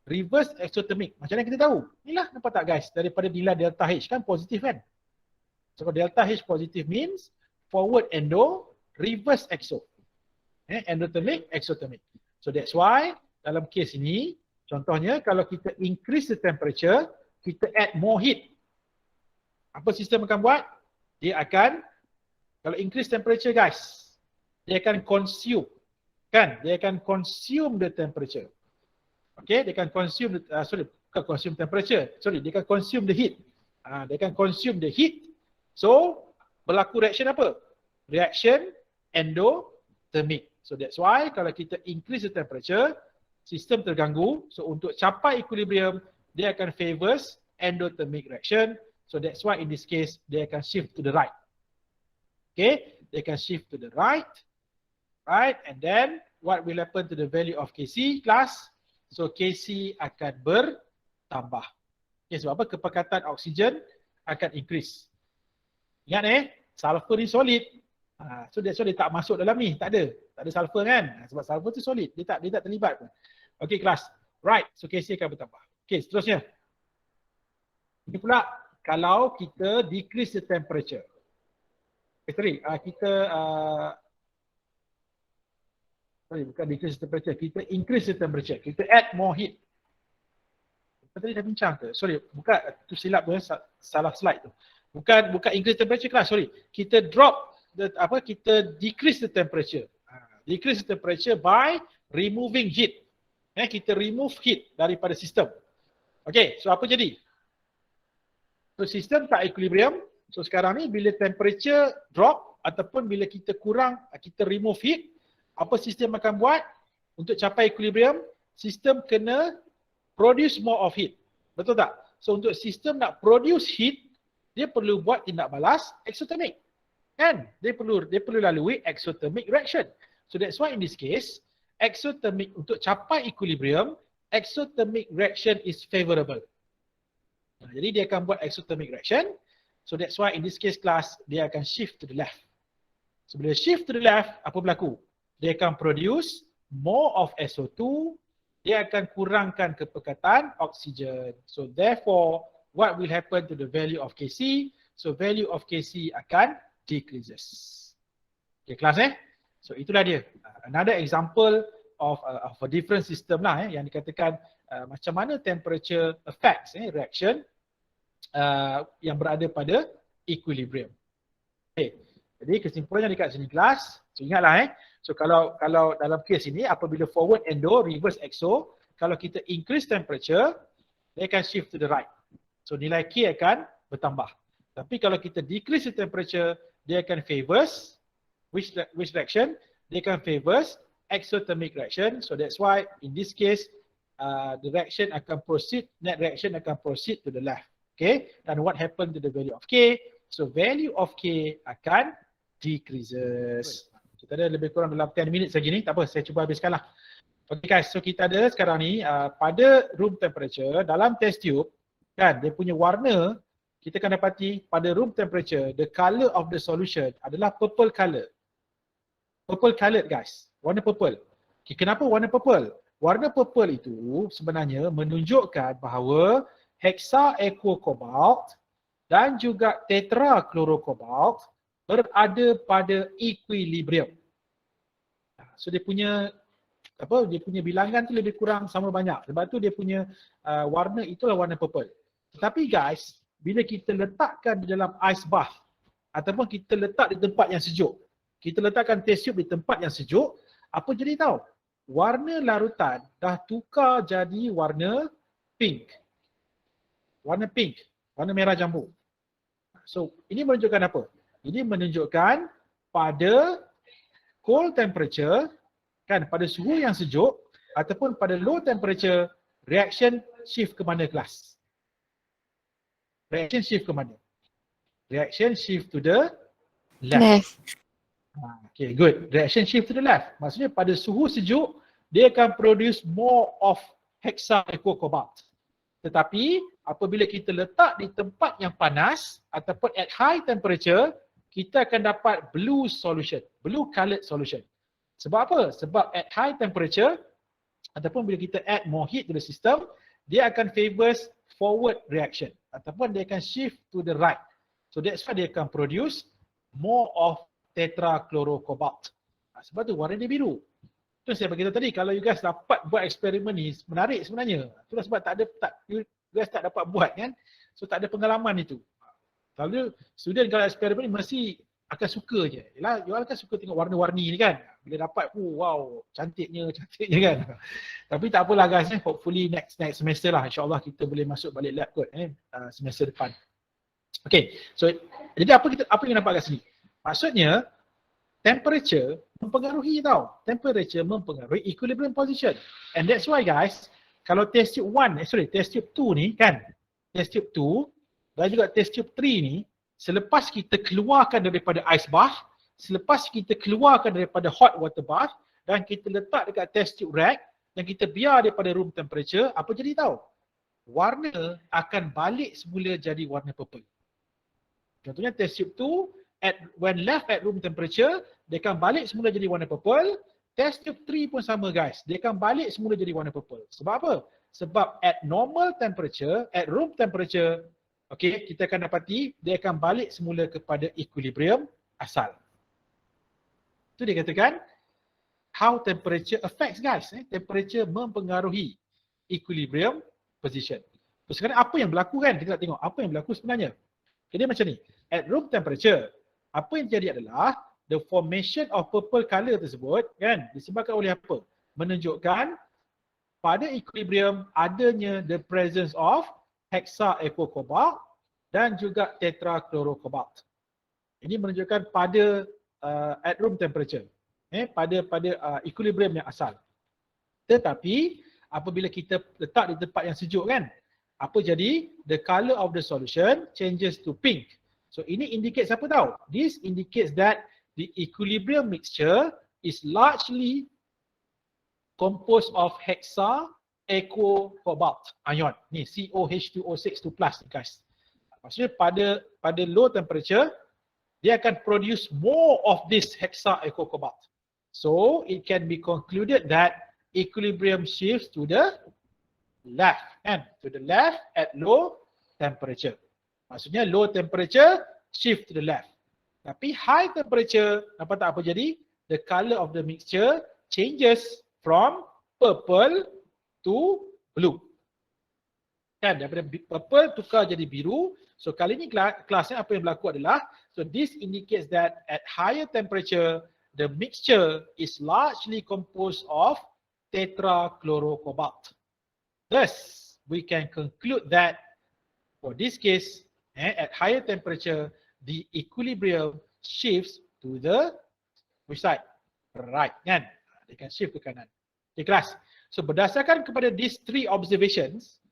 reverse exothermic. Macam mana kita tahu? Inilah, nampak tak guys? Daripada nilai delta H kan positif kan? So delta H positif means forward endo, reverse exo. Endothermic, exothermic. So that's why dalam kes ini, contohnya kalau kita increase the temperature, kita add more heat. Apa sistem akan buat? Dia akan, kalau increase temperature guys, dia akan consume. Kan? Dia akan consume the temperature. Okay, dia akan consume, bukan consume temperature. Dia akan consume the heat. Dia akan consume the heat. So, berlaku reaction apa? Reaction endothermic. So that's why kalau kita increase the temperature, sistem terganggu. So untuk capai equilibrium, dia akan favors endothermic reaction. So that's why in this case, dia akan shift to the right. Okay, they can shift to the right. Right, and then what will happen to the value of Kc class? So Kc akan bertambah. Okay, sebab apa? Kepekatan oksigen akan increase. Ingat sulfur ni solid. So that's why dia tak masuk dalam ni, tak ada sulfur kan? Sebab sulfur tu solid, dia tak terlibat pun. Okay kelas. Right, so KC akan bertambah. Okay, seterusnya. Ini pula kalau kita decrease the temperature. Sorry, bukan decrease the temperature, kita increase the temperature, kita add more heat. Tadi dah bincang ke? Sorry, bukan tu silap tu, salah slide tu. Bukan increase temperature kelas, sorry. Kita kita decrease the temperature. Decrease the temperature by removing heat. Kita remove heat daripada sistem. Okay, so apa jadi? So sistem tak equilibrium. So sekarang ni bila temperature drop ataupun bila kita remove heat, apa sistem akan buat? Untuk capai equilibrium, sistem kena produce more of heat. Betul tak? So untuk sistem nak produce heat, dia perlu buat tindak balas exothermic. Kan? Dia perlu lalui exothermic reaction. So that's why in this case, exothermic untuk capai equilibrium, exothermic reaction is favorable. Jadi dia akan buat exothermic reaction. So that's why in this case class, dia akan shift to the left. So bila shift to the left, apa berlaku? Dia akan produce more of SO2, dia akan kurangkan kepekatan oksigen. So therefore, what will happen to the value of Kc? So value of Kc akan decreases. Okay, kelas So itulah dia. Another example of a different system lah yang dikatakan macam mana temperature affects reaction yang berada pada equilibrium. Okay. Jadi kesimpulannya dekat sini kelas. So ingatlah so kalau dalam kes ini apabila forward endo, reverse exo, kalau kita increase temperature, dia akan shift to the right. So nilai K akan bertambah. Tapi kalau kita decrease the temperature, dia akan favors which reaction? Dia akan favors exothermic reaction. So that's why in this case the reaction akan proceed, net reaction akan proceed to the left. Okay? Dan what happened to the value of K? So value of K akan decreases. Kita ada lebih kurang dalam 10 minutes lagi ni. Tak apa, saya cuba habiskan lah. Okay guys, so kita ada sekarang ni pada room temperature, dalam test tube, kan, dia punya warna, kita akan dapati pada room temperature, the color of the solution adalah purple color. Purple colored guys, warna purple. Okay, kenapa warna purple? Warna purple itu sebenarnya menunjukkan bahawa hexaequocobalt dan juga tetrachlorocobalt berada pada equilibrium. So dia punya bilangan tu lebih kurang sama banyak. Sebab tu dia punya warna itulah warna purple. Tetapi guys, bila kita letakkan di dalam ice bath ataupun kita letak di tempat yang sejuk, kita letakkan test tube di tempat yang sejuk, apa jadi tahu? Warna larutan dah tukar jadi warna pink. Warna pink, warna merah jambu. So ini menunjukkan apa? Ini menunjukkan pada cold temperature, kan, pada suhu yang sejuk ataupun pada low temperature, reaction shift ke mana kelas? Reaction shift ke mana? Reaction shift to the left. Okay, good. Reaction shift to the left. Maksudnya pada suhu sejuk, dia akan produce more of hexaequocobalt. Tetapi apabila kita letak di tempat yang panas ataupun at high temperature, kita akan dapat blue solution, blue colored solution. Sebab apa? Sebab at high temperature ataupun bila kita add more heat to the system, dia akan favors forward reaction ataupun dia akan shift to the right. So that's why dia akan produce more of tetrachlorocobalt. Sebab tu warna dia biru. Tu saya beritahu tadi, kalau you guys dapat buat eksperimen ni, menarik sebenarnya. Itulah sebab you guys tak dapat buat kan. So tak ada pengalaman itu. Kalau student kalau eksperimen ni mesti akan suka je. Yalah, you akan suka tengok warna-warni ni kan. Bila dapat, wow, cantiknya kan. Tapi tak apalah guys, hopefully next semester lah. InsyaAllah kita boleh masuk balik lab kot semester depan. Okay, so jadi apa yang nampak kat sini? Maksudnya, temperature mempengaruhi tau. Temperature mempengaruhi equilibrium position. And that's why guys, kalau test tube 2 ni kan, test tube 2 dan juga test tube 3 ni, selepas kita keluarkan daripada ice bath, selepas kita keluarkan daripada hot water bath dan kita letak dekat test tube rack dan kita biar daripada room temperature, apa jadi tahu? warna akan balik semula jadi warna purple. Contohnya test tube 2, when left at room temperature, dia akan balik semula jadi warna purple. Test tube 3 pun sama guys, dia akan balik semula jadi warna purple. Sebab apa? Sebab at normal temperature, at room temperature, okay, kita akan dapati dia akan balik semula kepada equilibrium asal. Itu dia katakan how temperature affects guys. Temperature mempengaruhi equilibrium position. So, sekarang apa yang berlaku kan? Kita nak tengok apa yang berlaku sebenarnya. Jadi macam ni, at room temperature, apa yang terjadi adalah the formation of purple colour tersebut kan disebabkan oleh apa? Menunjukkan pada equilibrium adanya the presence of hexaecocobalt dan juga tetrachlorocobalt. Ini menunjukkan pada at room temperature, pada equilibrium yang asal. Tetapi apabila kita letak di tempat yang sejuk kan, apa jadi? The colour of the solution changes to pink. So ini indicates apa tahu? This indicates that the equilibrium mixture is largely composed of hexaecocobalt ion. Ni COH2O6 plus guys. Maksudnya pada low temperature dia akan produce more of this hexaecocobalt. So it can be concluded that equilibrium shifts to the left, and to the left at low temperature. Maksudnya low temperature shift to the left. Tapi high temperature, nampak tak apa jadi? The colour of the mixture changes from purple to blue. Kan, daripada purple tukar jadi biru. So kali ni kelasnya apa yang berlaku adalah, so this indicates that at higher temperature, the mixture is largely composed of tetrachlorocobalt. Thus, we can conclude that for this case, at higher temperature, the equilibrium shifts to the which side? Right, kan? They can shift ke kanan. Okay, kelas. So berdasarkan kepada these three observations,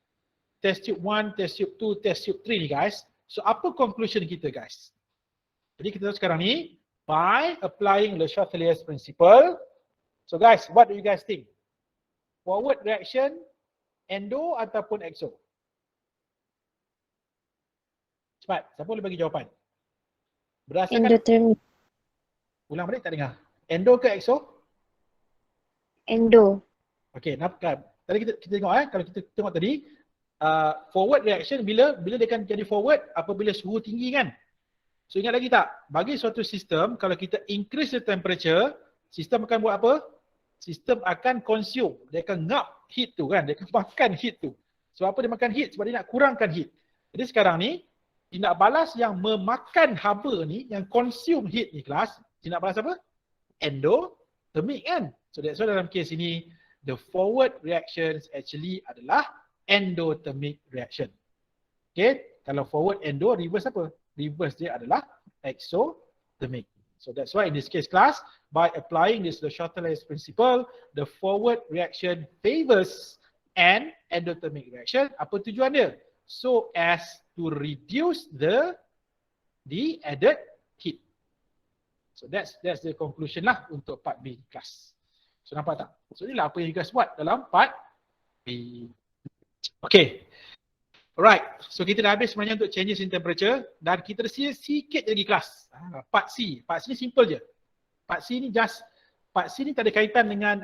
test tube 1, test tube 2, test tube 3 ni guys, so apa conclusion kita guys? Jadi kita tahu sekarang ni, by applying Le Chatelier's principle, so guys, what do you guys think? Forward reaction, endo ataupun exo? Cepat, siapa boleh bagi jawapan? Berdasarkan, Endothermic. ulang balik tak dengar. Endo ke exo? Endo. Okey, tadi kita tengok kalau kita tengok tadi, forward reaction bila dia akan jadi forward apabila suhu tinggi kan. So ingat lagi tak? Bagi suatu sistem, kalau kita increase the temperature, sistem akan buat apa? Sistem akan consume, dia akan ngap heat tu kan, dia akan makan heat tu. Sebab apa dia makan heat? Sebab dia nak kurangkan heat. Jadi sekarang ni, tindak balas yang memakan haba ni, yang consume heat ni kelas, tindak balas apa? Endothermic kan. So that's why dalam kes ini, the forward reactions actually adalah endothermic reaction. Okay, kalau forward endo, reverse apa? Reverse dia adalah exothermic. So that's why in this case class, by applying this Le Chatelier's principle, the forward reaction favors an endothermic reaction. Apa tujuan dia? So as to reduce the added heat. So that's the conclusion lah untuk part B class. So nampak tak? So inilah apa yang you guys buat dalam part B. Okay. Alright. So kita dah habis sebenarnya untuk changes in temperature dan kita dah sikit lagi kelas. Part C. Part C ni simple je. Part C ni tak ada kaitan dengan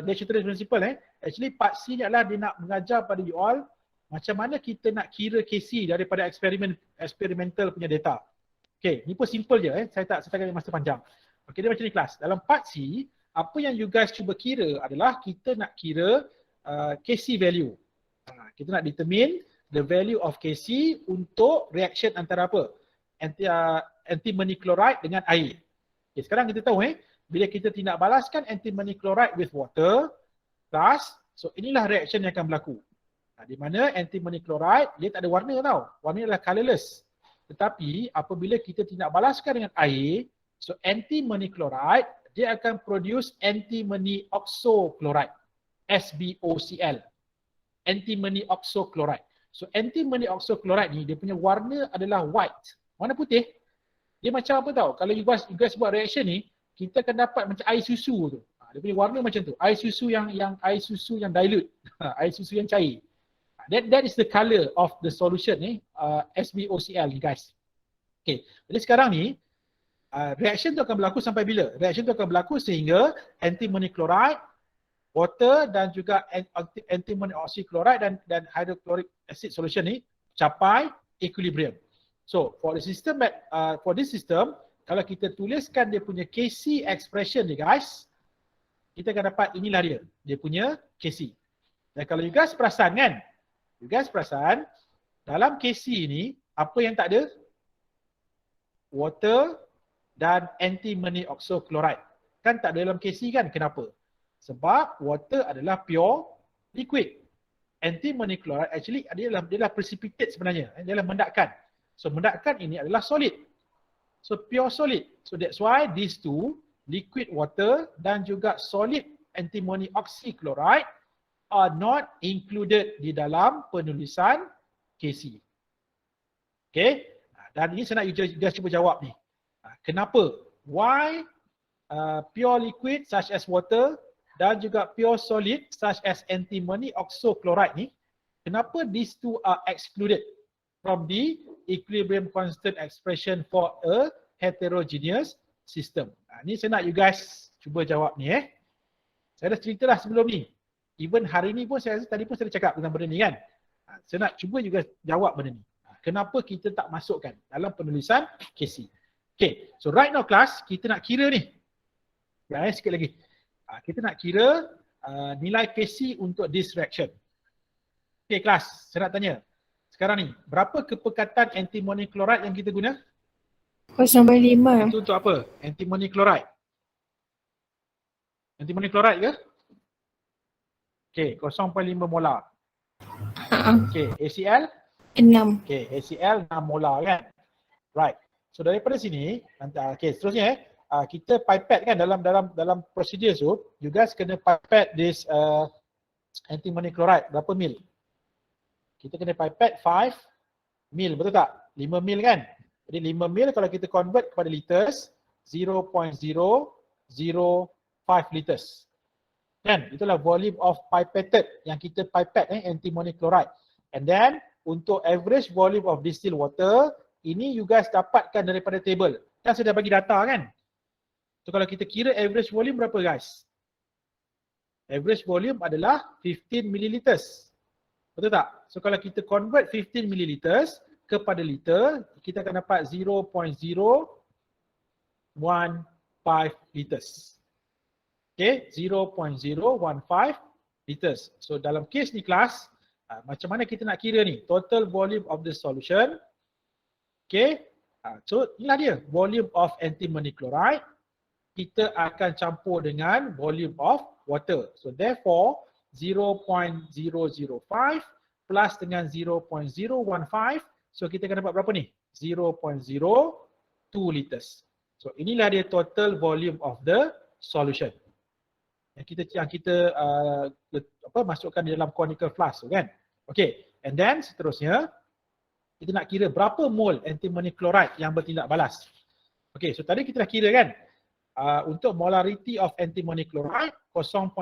Le Chatelier's principle Actually part C ni adalah dia nak mengajar pada you all macam mana kita nak kira KC daripada experimental punya data. Okay, ni pun simple je Saya tak ada masa panjang. Okay, dia macam ni kelas. Dalam part C, apa yang you guys cuba kira adalah kita nak kira KC value. Kita nak determine the value of KC untuk reaction antara apa? Antimony chloride dengan air. Okay, sekarang kita tahu bila kita tindak balaskan antimony chloride with water plus, so inilah reaction yang akan berlaku. Di mana antimony chloride dia tak ada warna tau. Warna adalah colourless. Tetapi apabila kita tindak balaskan dengan air, so antimony chloride dia akan produce antimony oxochloride, SbOCl. Antimony oxochloride. So antimony oxochloride ni dia punya warna adalah white. Warna putih. Dia macam apa tau? Kalau you guys buat reaction ni, kita akan dapat macam air susu tu. Dia punya warna macam tu. Air susu yang dilute. Air susu yang cair. that is the color of the solution ni, SbOCl ni guys. Okay, jadi sekarang ni reaction tu akan berlaku sampai bila? Reaction tu akan berlaku sehingga antimony chloride, water dan juga antimony oxychloride dan hydrochloric acid solution ni capai equilibrium. So for the system for this system, kalau kita tuliskan dia punya Kc expression ni guys, kita akan dapat inilah dia punya Kc. Dan kalau you guys perasan kan, dalam Kc ni apa yang tak ada? Water dan antimony oxychloride. Kan tak ada dalam Kc kan? Kenapa? Sebab water adalah pure liquid. Antimony chloride actually dia adalah precipitate sebenarnya. Dia adalah mendakan. So mendakan ini adalah solid. So pure solid. So that's why these two, liquid water dan juga solid antimony oxychloride are not included di dalam penulisan Kc. Okay? Dan ini saya nak you guys cuba jawab ni. Kenapa? Why pure liquid such as water dan juga pure solid such as antimony oxychloride ni, kenapa these two are excluded from the equilibrium constant expression for a heterogeneous system? Ni saya nak you guys cuba jawab ni Saya dah cerita dah sebelum ni. Even hari ni pun saya rasa tadi pun saya cakap tentang benda ni kan. Saya nak cuba you guys jawab benda ni. Kenapa kita tak masukkan dalam penulisan Kc? Okay, so right now class, kita nak kira ni. Sikit lagi. Kita nak kira nilai Kc untuk this reaction. Okay kelas, saya nak tanya. Sekarang ni, berapa kepekatan antimony chloride yang kita guna? 0.5. Itu untuk apa? Antimony chloride. Antimony chloride ke? Okay, 0.5 molar. Okay, ACl? 6. Okay, ACl 6 molar kan? Right. So daripada sini, okay, seterusnya kita pipette kan dalam prosedur tu, you guys kena pipette this antimony chloride berapa mil? Kita kena pipette 5 mil, betul tak? 5 mil kan? Jadi 5 mil kalau kita convert kepada liters, 0.005 liters. Kan? Itulah volume of pipetted yang kita pipette antimony chloride. And then untuk average volume of distilled water, ini you guys dapatkan daripada table. Kan saya dah bagi data kan? So kalau kita kira average volume berapa guys? Average volume adalah 15 milliliters. Betul tak? So kalau kita convert 15 milliliters kepada liter, kita akan dapat 0.015 liters. Okay, 0.015 liters. So dalam case ni kelas, macam mana kita nak kira ni? Total volume of the solution. Okay, so inilah dia. Volume of antimony chloride. Kita akan campur dengan volume of water. So therefore, 0.005 plus dengan 0.015. So kita akan dapat berapa ni? 0.02 liters. So inilah dia total volume of the solution. Yang kita masukkan di dalam conical flask tu kan. Okay, and then seterusnya kita nak kira berapa mol antimony chloride yang bertindak balas. Okay, so tadi kita dah kira kan. Untuk molarity of antimony chloride 0.5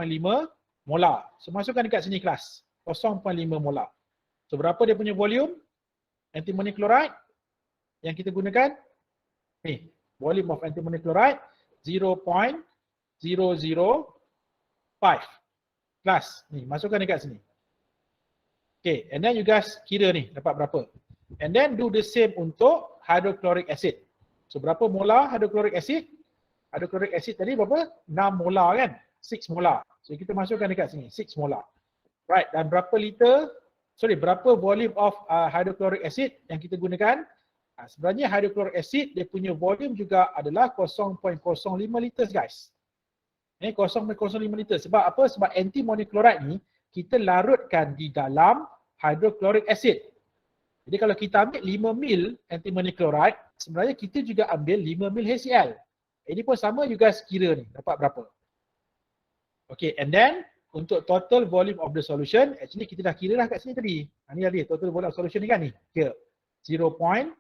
molar. So masukkan dekat sini kelas. 0.5 molar. So berapa dia punya volume antimony chloride yang kita gunakan? Ni, volume of antimony chloride 0.005. Kelas, ni masukkan dekat sini. Okay, and then you guys kira ni dapat berapa. And then do the same untuk hydrochloric acid. So berapa molar hydrochloric acid? Hydrochloric acid tadi berapa? 6 molar kan? 6 molar. So kita masukkan dekat sini, 6 molar. Right, dan berapa volume of hydrochloric acid yang kita gunakan? Sebenarnya hydrochloric acid dia punya volume juga adalah 0.05 liters guys. 0.05 liters. Sebab apa? Sebab antimony chloride ni kita larutkan di dalam hydrochloric acid. Jadi kalau kita ambil 5 mil antimony chloride, sebenarnya kita juga ambil 5 mil HCl. Ini pun sama, you guys kira ni dapat berapa. Okay, and then untuk total volume of the solution, actually kita dah kira dah kat sini tadi. Ni dia total volume of solution ni kan ni. Here, 0.02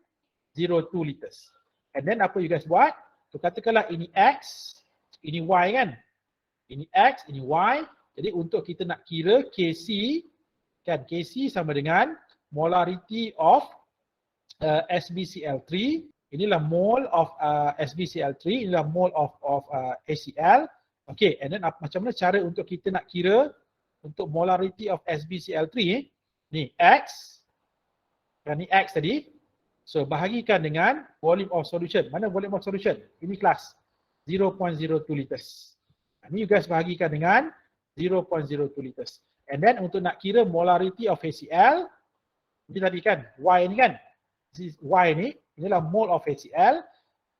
liters. And then apa you guys buat? So katakanlah ini X, ini Y kan? Ini X, ini Y. Jadi untuk kita nak kira Kc, Kan Kc sama dengan molarity of SbCl3. Inilah mole of SbCl3, inilah mole of HCl. Okay, and then macam mana cara untuk kita nak kira untuk molarity of SbCl3? Ni X, kan ni X tadi. So bahagikan dengan volume of solution. Mana volume of solution? Ini kelas 0.02 liters. Ni you guys bahagikan dengan 0.02 liters. And then untuk nak kira molarity of HCl, ini tadi kan Y ni kan. Y ni, inilah mole of HCl.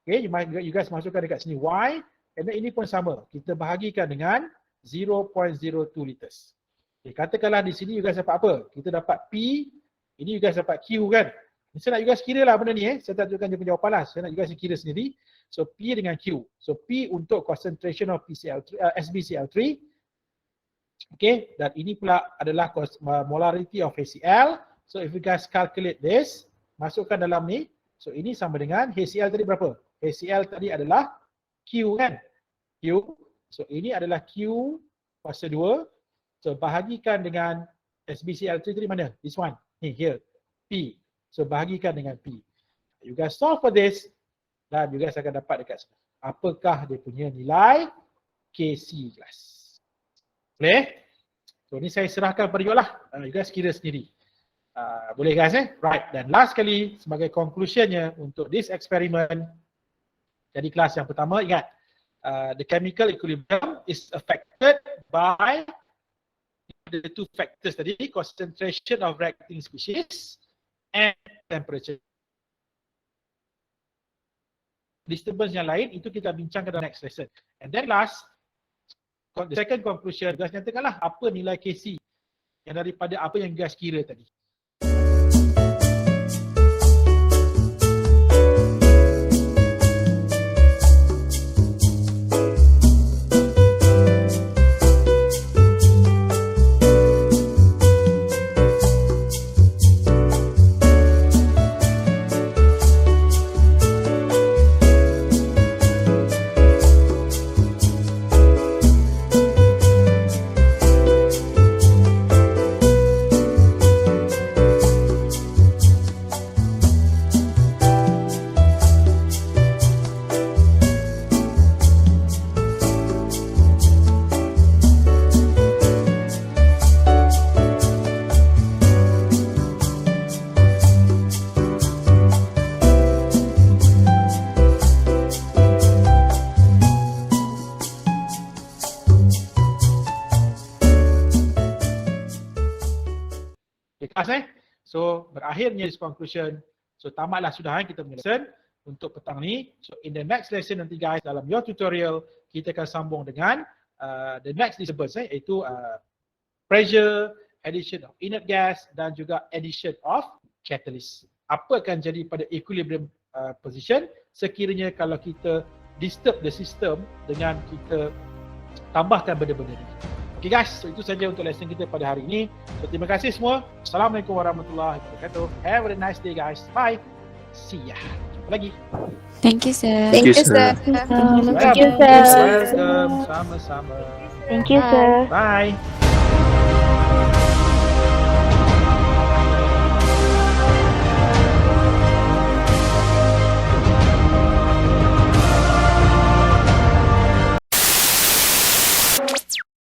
Okay, you guys masukkan dekat sini Y. And then ini pun sama. Kita bahagikan dengan 0.02 liters. Okay, katakanlah di sini you guys dapat apa? Kita dapat P, ini you guys dapat Q kan. Saya nak you guys kira lah benda ni Saya tak tunjukkan dia punya jawapan lah. Saya nak you guys kira sendiri. So P dengan Q. So P untuk concentration of SbCl3. Okay, dan ini pula adalah molarity of HCl. So if you guys calculate this, masukkan dalam ni. So ini sama dengan HCl tadi berapa? HCl tadi adalah Q kan? Q. So ini adalah Q kuasa 2. So bahagikan dengan SbCl3 tadi mana? This one. Ni here. P. So bahagikan dengan P. You guys solve for this dan you guys akan dapat dekat sini. Apakah dia punya nilai Kc kelas? Boleh? So ni saya serahkan pada you lah. You guys kira sendiri. Boleh guys Right. Dan last kali sebagai conclusionnya untuk this experiment. Jadi kelas yang pertama ingat the chemical equilibrium is affected by the two factors tadi, concentration of reacting species and temperature. Disturbance yang lain itu kita bincangkan dalam next lesson. And then last, the second conclusion, guys nyatakanlah apa nilai Kc yang daripada apa yang guys kira tadi. So berakhirnya this conclusion. So tamatlah sudah kita punya lesson untuk petang ni. So in the next lesson nanti guys dalam your tutorial kita akan sambung dengan the next disturbance iaitu pressure, addition of inert gas dan juga addition of catalyst. Apa akan jadi pada equilibrium position sekiranya kalau kita disturb the system dengan kita tambahkan benda-benda ni. Okay guys, so itu saja untuk lesson kita pada hari ini. So terima kasih semua. Assalamualaikum warahmatullahi wabarakatuh. Have a nice day guys. Bye. See ya. Jumpa lagi. Thank you, sir. Thank you, sir. Thank you, sir. Welcome. Sama-sama. Thank you, sir. Bye.